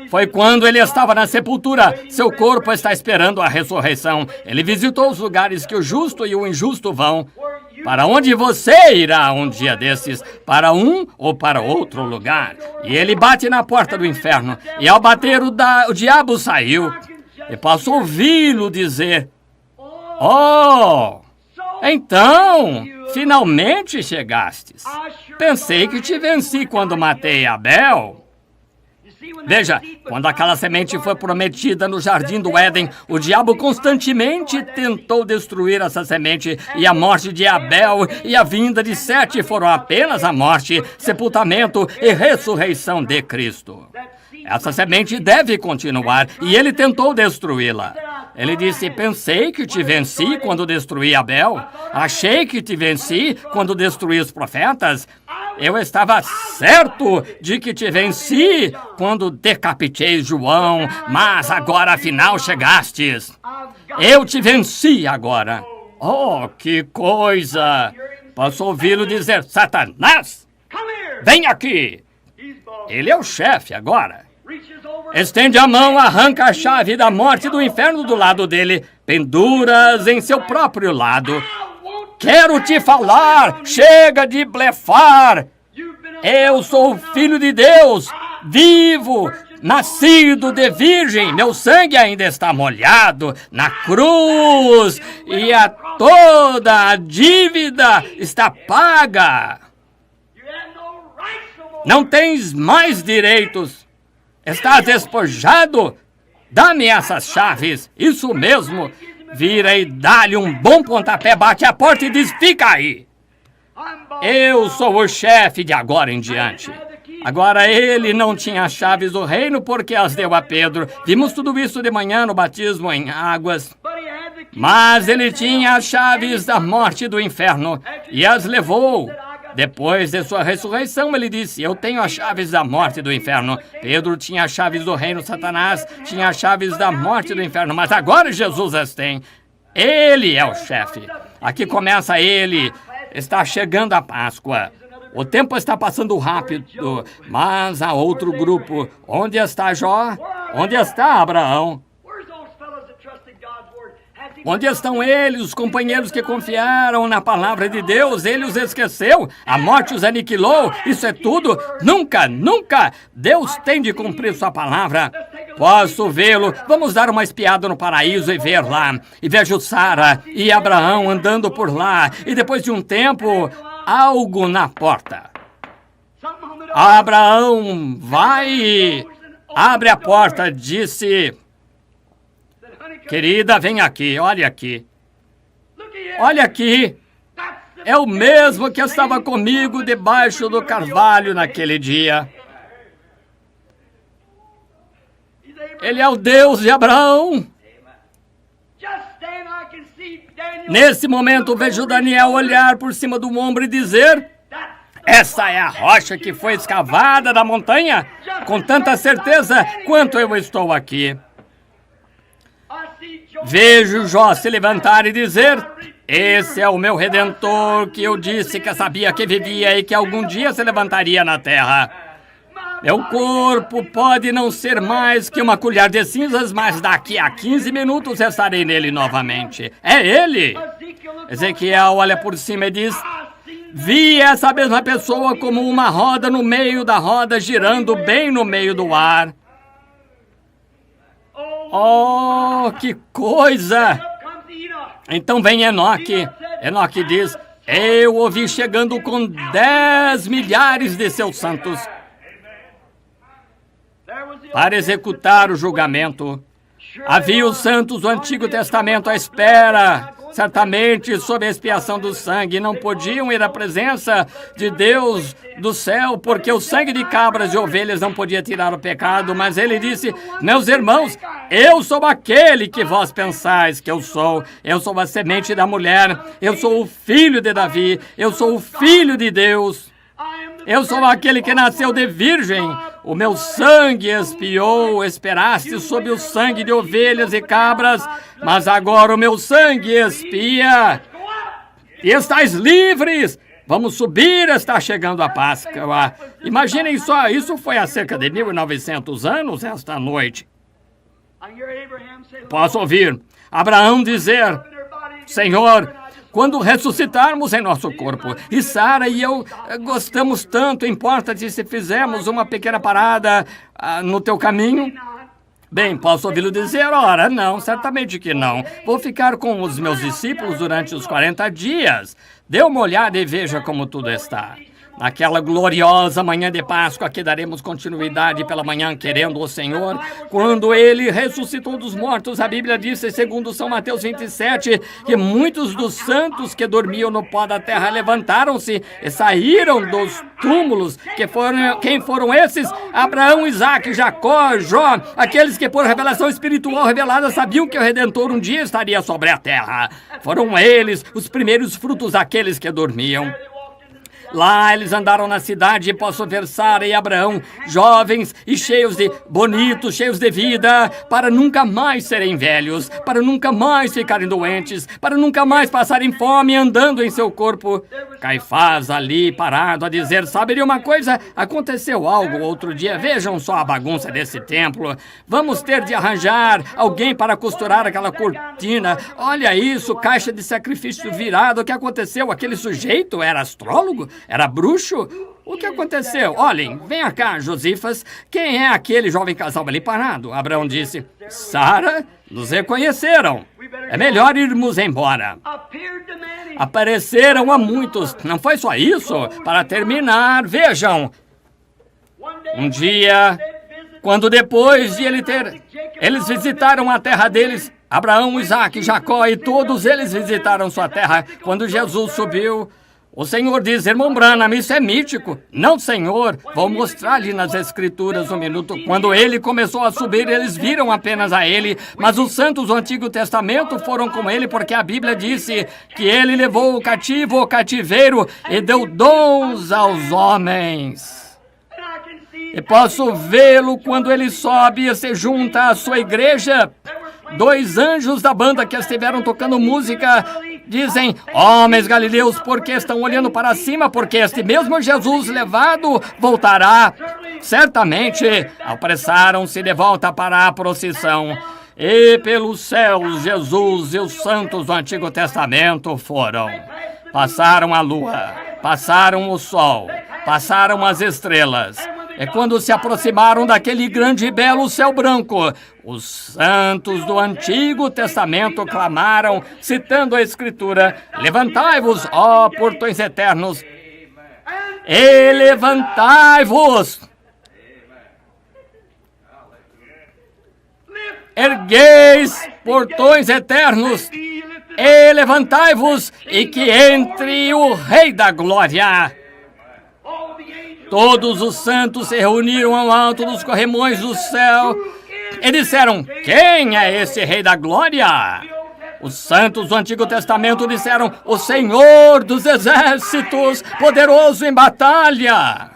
A: Foi quando ele estava na sepultura. Seu corpo está esperando a ressurreição. Ele visitou os lugares que o justo e o injusto vão. Para onde você irá um dia desses? Para um ou para outro lugar? E ele bate na porta do inferno. E ao bater, o diabo saiu. E posso ouvi-lo dizer: oh, então, finalmente chegastes. Pensei que te venci quando matei Abel. Veja, quando aquela semente foi prometida no jardim do Éden, o diabo constantemente tentou destruir essa semente, e a morte de Abel e a vinda de Sete foram apenas a morte, sepultamento e ressurreição de Cristo. Essa semente deve continuar, e ele tentou destruí-la. Ele disse: pensei que te venci quando destruí Abel. Achei que te venci quando destruí os profetas. Eu estava certo de que te venci quando decapitei João, mas agora afinal chegastes. Eu te venci agora. Oh, que coisa! Posso ouvi-lo dizer: Satanás, vem aqui. Ele é o chefe agora. Estende a mão, arranca a chave da morte e do inferno do lado dele, penduras em seu próprio lado. Quero te falar, chega de blefar. Eu sou o Filho de Deus, vivo, nascido de virgem. Meu sangue ainda está molhado na cruz e toda a dívida está paga. Não tens mais direitos. Estás despojado? Dá-me essas chaves. Isso mesmo. Vira e dá-lhe um bom pontapé, bate a porta e diz: fica aí. Eu sou o chefe de agora em diante. Agora ele não tinha as chaves do reino porque as deu a Pedro. Vimos tudo isso de manhã no batismo em águas. Mas ele tinha as chaves da morte e do inferno e as levou. Depois de sua ressurreição, ele disse: eu tenho as chaves da morte e do inferno. Pedro tinha as chaves do reino, Satanás tinha as chaves da morte e do inferno, mas agora Jesus as tem. Ele é o chefe. Aqui começa ele. Está chegando a Páscoa. O tempo está passando rápido, mas há outro grupo. Onde está Jó? Onde está Abraão? Onde estão eles, os companheiros que confiaram na palavra de Deus? Ele os esqueceu? A morte os aniquilou? Isso é tudo? Nunca, nunca! Deus tem de cumprir sua palavra. Posso vê-lo. Vamos dar uma espiada no paraíso e ver lá. E vejo Sara e Abraão andando por lá. E depois de um tempo, algo na porta. Abraão vai, abre a porta, disse: querida, vem aqui, olha aqui. Olha aqui. É o mesmo que estava comigo debaixo do carvalho naquele dia. Ele é o Deus de Abraão. Nesse momento, vejo Daniel olhar por cima do ombro e dizer: essa é a rocha que foi escavada da montanha? Com tanta certeza quanto eu estou aqui. Vejo Jó se levantar e dizer: esse é o meu Redentor que eu disse que sabia que vivia e que algum dia se levantaria na terra. Meu corpo pode não ser mais que uma colher de cinzas, mas daqui a 15 minutos estarei nele novamente. É ele! Ezequiel olha por cima e diz: Vi essa mesma pessoa como uma roda no meio da roda, girando bem no meio do ar. Oh, que coisa! Então vem Enoque. Enoque diz: eu ouvi chegando com 10 milhares de seus santos para executar o julgamento. Havia os santos do Antigo Testamento à espera, certamente sob a expiação do sangue. Não podiam ir à presença de Deus do céu, porque o sangue de cabras e ovelhas não podia tirar o pecado. Mas ele disse: meus irmãos, eu sou aquele que vós pensais que eu sou. Eu sou a semente da mulher. Eu sou o filho de Davi. Eu sou o filho de Deus. Eu sou aquele que nasceu de virgem. O meu sangue expiou, esperaste sob o sangue de ovelhas e cabras, mas agora o meu sangue expia. E estáis livres. Vamos subir, está chegando a Páscoa. Imaginem só, isso foi há cerca de 1900 anos esta noite. Posso ouvir Abraão dizer: Senhor, quando ressuscitarmos em nosso corpo, e Sara e eu gostamos tanto, importa-te se fizermos uma pequena parada no teu caminho? Bem, posso ouvi-lo dizer: ora, não, certamente que não. Vou ficar com os meus discípulos durante os 40 dias. Dê uma olhada e veja como tudo está. Naquela gloriosa manhã de Páscoa que daremos continuidade pela manhã, querendo o Senhor, quando Ele ressuscitou dos mortos, a Bíblia diz, segundo São Mateus 27, que muitos dos santos que dormiam no pó da terra levantaram-se e saíram dos túmulos. Quem foram esses? Abraão, Isaque, Jacó, Jó, aqueles que por revelação espiritual revelada sabiam que o Redentor um dia estaria sobre a terra. Foram eles os primeiros frutos daqueles que dormiam. Lá eles andaram na cidade e posso ver Sara e Abraão, jovens e bonitos, cheios de vida, para nunca mais serem velhos, para nunca mais ficarem doentes, para nunca mais passarem fome andando em seu corpo. Caifás ali parado a dizer: sabe de uma coisa? Aconteceu algo outro dia, vejam só a bagunça desse templo. Vamos ter de arranjar alguém para costurar aquela cortina. Olha isso, caixa de sacrifício virado. O que aconteceu? Aquele sujeito era astrólogo? Era bruxo? O que aconteceu? Olhem, venha cá, Josifas. Quem é aquele jovem casal ali parado? Abraão disse: Sara, nos reconheceram. É melhor irmos embora. Apareceram a muitos. Não foi só isso? Para terminar, vejam. Um dia, quando depois de eles visitaram a terra deles, Abraão, Isaque, Jacó e todos eles visitaram sua terra. Quando Jesus subiu, o Senhor diz: irmão Branham, isso é mítico. Não, Senhor, vou mostrar-lhe nas Escrituras um minuto. Quando ele começou a subir, eles viram apenas a ele, mas os santos do Antigo Testamento foram com ele, porque a Bíblia disse que ele levou o cativo ao cativeiro e deu dons aos homens. E posso vê-lo quando ele sobe e se junta à sua igreja. 2 anjos da banda que estiveram tocando música dizem: homens galileus, por que estão olhando para cima? Porque este mesmo Jesus levado voltará. Certamente apressaram-se de volta para a procissão. E pelos céus, Jesus e os santos do Antigo Testamento foram. Passaram a lua, passaram o sol, passaram as estrelas. É quando se aproximaram daquele grande e belo céu branco, os santos do Antigo Testamento clamaram, citando a Escritura: levantai-vos, ó portões eternos, e levantai-vos. Ergueis, portões eternos, e levantai-vos, e que entre o Rei da Glória. Todos os santos se reuniram ao alto dos corrimões do céu e disseram: quem é esse Rei da Glória? Os santos do Antigo Testamento disseram: o Senhor dos Exércitos, poderoso em batalha.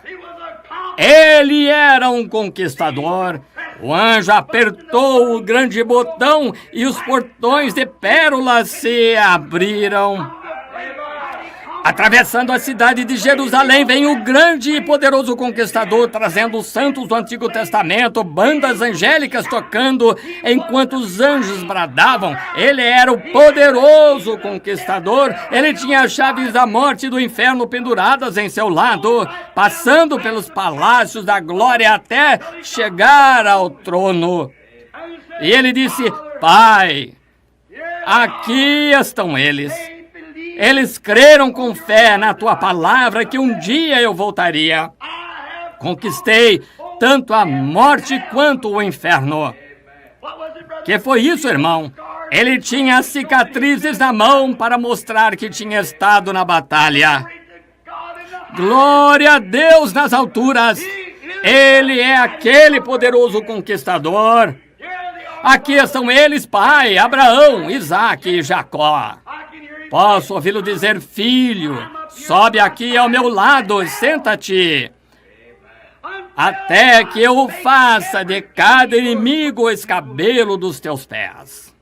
A: Ele era um conquistador. O anjo apertou o grande botão e os portões de pérolas se abriram. Atravessando a cidade de Jerusalém, vem o grande e poderoso conquistador, trazendo os santos do Antigo Testamento, bandas angélicas tocando, enquanto os anjos bradavam. Ele era o poderoso conquistador, ele tinha as chaves da morte e do inferno penduradas em seu lado, passando pelos palácios da glória até chegar ao trono. E ele disse: Pai, aqui estão eles. Eles creram com fé na tua palavra que um dia eu voltaria. Conquistei tanto a morte quanto o inferno. Que foi isso, irmão? Ele tinha cicatrizes na mão para mostrar que tinha estado na batalha. Glória a Deus nas alturas. Ele é aquele poderoso conquistador. Aqui estão eles, pai, Abraão, Isaque e Jacó. Posso ouvi-lo dizer: filho, sobe aqui ao meu lado, senta-te, até que eu faça de cada inimigo o escabelo dos teus pés.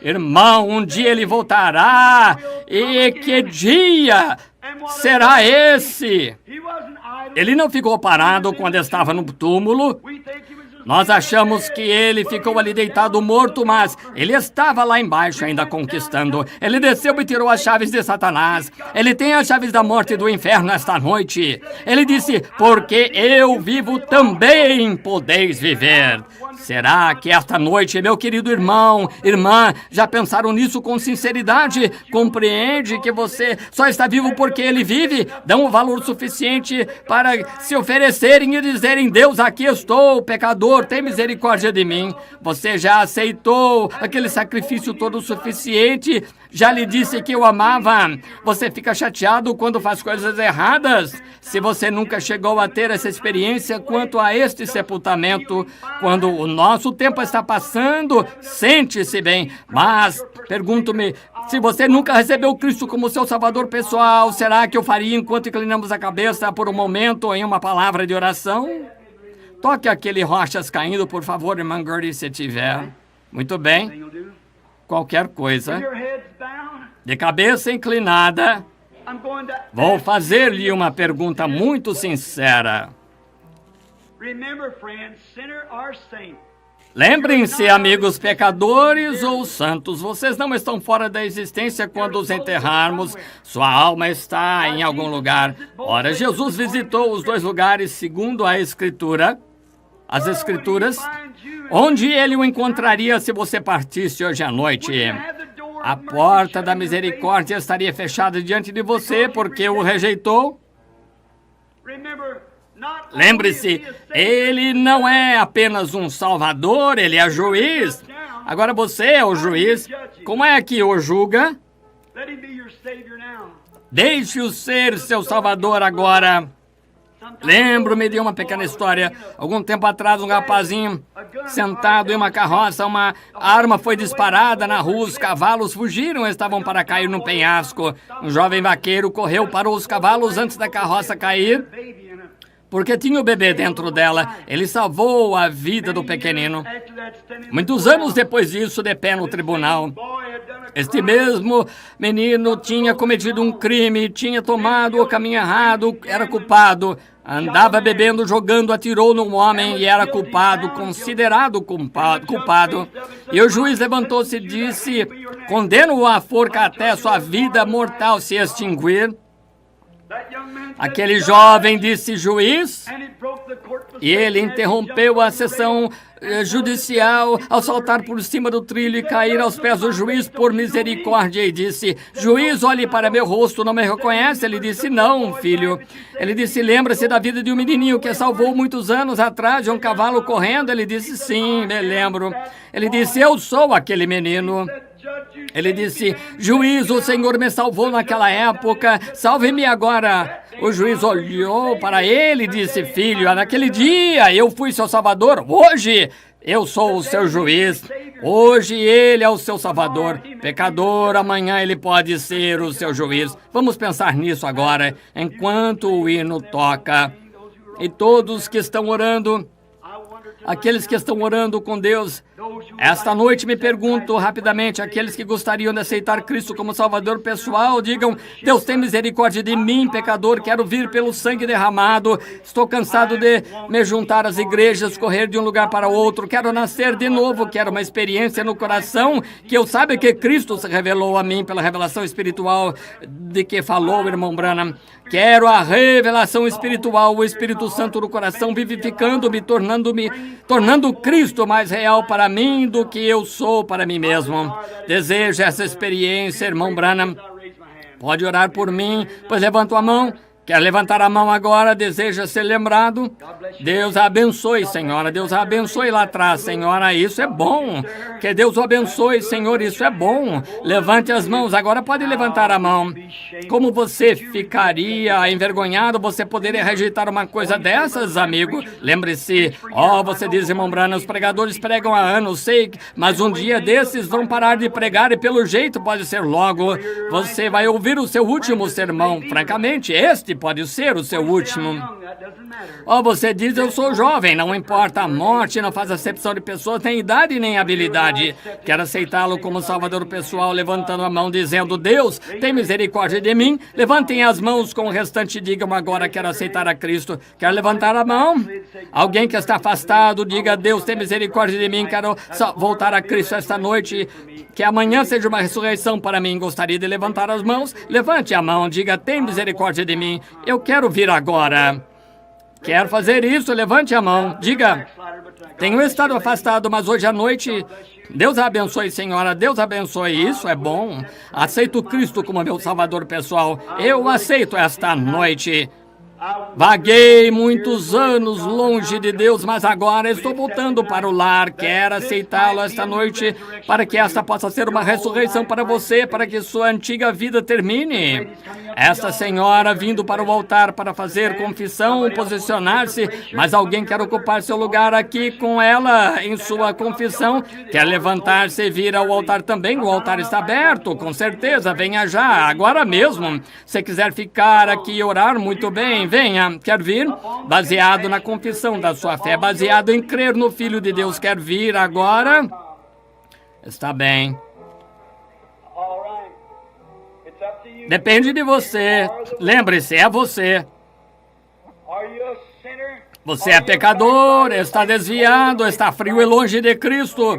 A: Irmão, um dia ele voltará, e que dia será esse? Ele não ficou parado quando estava no túmulo. Nós achamos que ele ficou ali deitado morto, mas ele estava lá embaixo ainda conquistando. Ele desceu e tirou as chaves de Satanás. Ele tem as chaves da morte e do inferno esta noite. Ele disse: porque eu vivo, também podeis viver. Será que esta noite, meu querido irmão, irmã, já pensaram nisso com sinceridade? Compreende que você só está vivo porque ele vive? Dão um valor suficiente para se oferecerem e dizerem: Deus, aqui estou, pecador, tem misericórdia de mim. Você já aceitou aquele sacrifício todo suficiente? Já lhe disse que eu amava. Você fica chateado quando faz coisas erradas? Se você nunca chegou a ter essa experiência quanto a este sepultamento, quando o nosso tempo está passando, sente-se bem. Mas, pergunto-me, se você nunca recebeu Cristo como seu salvador pessoal, será que eu faria enquanto inclinamos a cabeça por um momento em uma palavra de oração? Toque aquele rochas caindo, por favor, irmã Gertie, se tiver. Muito bem. Qualquer coisa. De cabeça inclinada, vou fazer-lhe uma pergunta muito sincera. Lembrem-se, amigos pecadores ou santos, vocês não estão fora da existência quando os enterrarmos. Sua alma está em algum lugar. Ora, Jesus visitou os dois lugares segundo a Escritura. As Escrituras, onde ele o encontraria se você partisse hoje à noite? A porta da misericórdia estaria fechada diante de você porque o rejeitou. Lembre-se, ele não é apenas um salvador, ele é juiz. Agora você é o juiz. Como é que o julga? Deixe-o ser seu salvador agora. Lembro-me de uma pequena história. Algum tempo atrás, um rapazinho sentado em uma carroça, uma arma foi disparada na rua, os cavalos fugiram, estavam para cair no penhasco. Um jovem vaqueiro correu, parou os cavalos antes da carroça cair, porque tinha o bebê dentro dela. Ele salvou a vida do pequenino. Muitos anos depois disso, de pé no tribunal, este mesmo menino tinha cometido um crime, tinha tomado o caminho errado, era culpado. Andava bebendo, jogando, atirou num homem e era culpado, considerado culpado. E o juiz levantou-se e disse: condeno-o à forca até sua vida mortal se extinguir. Aquele jovem disse: juiz, e ele interrompeu a sessão judicial ao saltar por cima do trilho e cair aos pés do juiz por misericórdia e disse: juiz, olhe para meu rosto, não me reconhece? Ele disse: não, filho. Ele disse: lembra-se da vida de um menininho que salvou muitos anos atrás de um cavalo correndo? Ele disse: sim, me lembro. Ele disse: eu sou aquele menino. Ele disse: juiz, o Senhor me salvou naquela época, salve-me agora. O juiz olhou para ele e disse: filho, naquele dia eu fui seu salvador, hoje eu sou o seu juiz. Hoje ele é o seu salvador. Pecador, amanhã ele pode ser o seu juiz. Vamos pensar nisso agora, enquanto o hino toca. E todos que estão orando, aqueles que estão orando com Deus. Esta noite me pergunto rapidamente, aqueles que gostariam de aceitar Cristo como Salvador pessoal, digam: Deus tem misericórdia de mim, pecador, quero vir pelo sangue derramado, estou cansado de me juntar às igrejas, correr de um lugar para outro, quero nascer de novo, quero uma experiência no coração, que eu saiba que Cristo se revelou a mim pela revelação espiritual de que falou o irmão Branham. Quero a revelação espiritual, o Espírito Santo no coração, vivificando-me, tornando Cristo mais real para mim do que eu sou para mim mesmo. Desejo essa experiência, irmão Branham. Pode orar por mim, pois levanto a mão. Quer levantar a mão agora? Deseja ser lembrado? Deus a abençoe, senhora. Deus a abençoe lá atrás, senhora. Isso é bom. Que Deus o abençoe, Senhor. Isso é bom. Levante as mãos. Agora pode levantar a mão. Como você ficaria envergonhado? Você poderia rejeitar uma coisa dessas, amigo? Lembre-se. Você diz, irmão Branham, os pregadores pregam há anos, sei, mas um dia desses vão parar de pregar e pelo jeito pode ser logo. Você vai ouvir o seu último sermão. Francamente, este pode ser o seu último. Você diz, eu sou jovem, não importa a morte, não faz acepção de pessoas, nem idade, nem habilidade. Quero aceitá-lo como Salvador pessoal, levantando a mão, dizendo: Deus, tem misericórdia de mim. Levantem as mãos com o restante, digam agora: quero aceitar a Cristo. Quero levantar a mão. Alguém que está afastado, diga: Deus, tem misericórdia de mim, quero voltar a Cristo esta noite. Que amanhã seja uma ressurreição para mim. Gostaria de levantar as mãos? Levante a mão, diga: tem misericórdia de mim. Eu quero vir agora. Quero fazer isso, levante a mão. Diga: tenho estado afastado, mas hoje à noite... Deus a abençoe, senhora. Deus abençoe. Isso é bom. Aceito Cristo como meu Salvador pessoal. Eu aceito esta noite. Vaguei muitos anos longe de Deus, mas agora estou voltando para o lar. Quero aceitá-lo esta noite para que esta possa ser uma ressurreição para você, para que sua antiga vida termine. Esta senhora vindo para o altar para fazer confissão, posicionar-se, mas alguém quer ocupar seu lugar aqui com ela em sua confissão. Quer levantar-se e vir ao altar também. O altar está aberto, com certeza. Venha já, agora mesmo. Se quiser ficar aqui e orar, muito bem. Venha, quer vir? Baseado na confissão da sua fé, baseado em crer no Filho de Deus, quer vir agora? Está bem. Depende de você. Lembre-se, é você. Você é pecador, está desviado, está frio e longe de Cristo.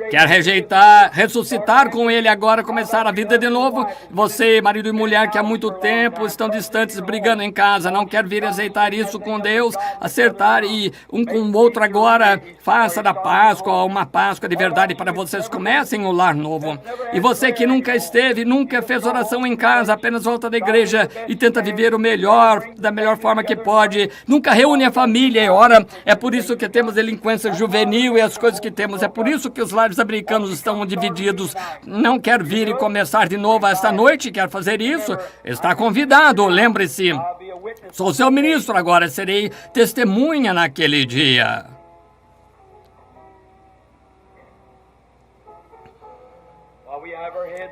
A: Quer rejeitar, ressuscitar com Ele agora, começar a vida de novo? Você, marido e mulher, que há muito tempo estão distantes, brigando em casa, não quer vir aceitar isso com Deus, acertar e um com o outro agora, faça da Páscoa uma Páscoa de verdade para vocês comecem um lar novo. E você que nunca esteve, nunca fez oração em casa, apenas volta da igreja e tenta viver o melhor, da melhor forma que pode, nunca reúne a família e ora, é por isso que temos delinquência juvenil e as coisas que temos, é por isso que os lares americanos estão divididos. Não quer vir e começar de novo esta noite, quer fazer isso? Está convidado, lembre-se. Sou seu ministro agora, serei testemunha naquele dia.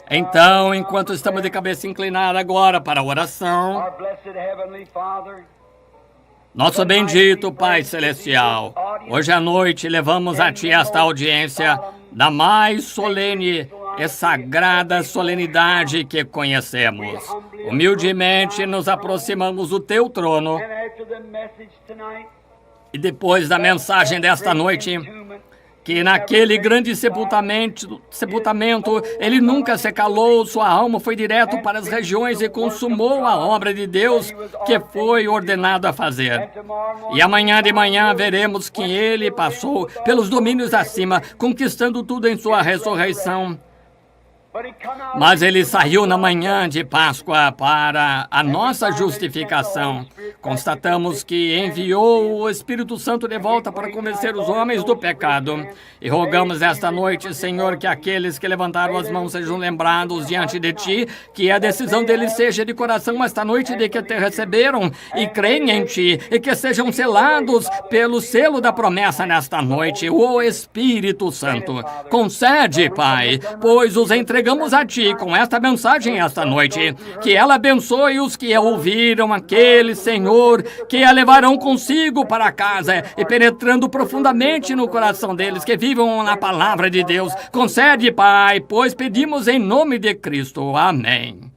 A: Então, enquanto estamos de cabeça inclinada agora para a oração, nosso bendito Pai Celestial, hoje à noite levamos a Ti esta audiência da mais solene e sagrada solenidade que conhecemos. Humildemente nos aproximamos do Teu trono e depois da mensagem desta noite, que naquele grande sepultamento, ele nunca se calou, sua alma foi direto para as regiões e consumou a obra de Deus que foi ordenado a fazer. E amanhã de manhã veremos que ele passou pelos domínios acima, conquistando tudo em sua ressurreição. Mas ele saiu na manhã de Páscoa para a nossa justificação. Constatamos que enviou o Espírito Santo de volta para convencer os homens do pecado. E rogamos esta noite, Senhor, que aqueles que levantaram as mãos sejam lembrados diante de Ti, que a decisão deles seja de coração esta noite de que Te receberam e creem em Ti, e que sejam selados pelo selo da promessa nesta noite, o Espírito Santo. Concede, Pai, pois os entregamos entregamos a Ti com esta mensagem esta noite. Que ela abençoe os que a ouviram, aqueles, Senhor, que a levarão consigo para casa e penetrando profundamente no coração deles, que vivam na palavra de Deus. Concede, Pai, pois pedimos em nome de Cristo. Amém.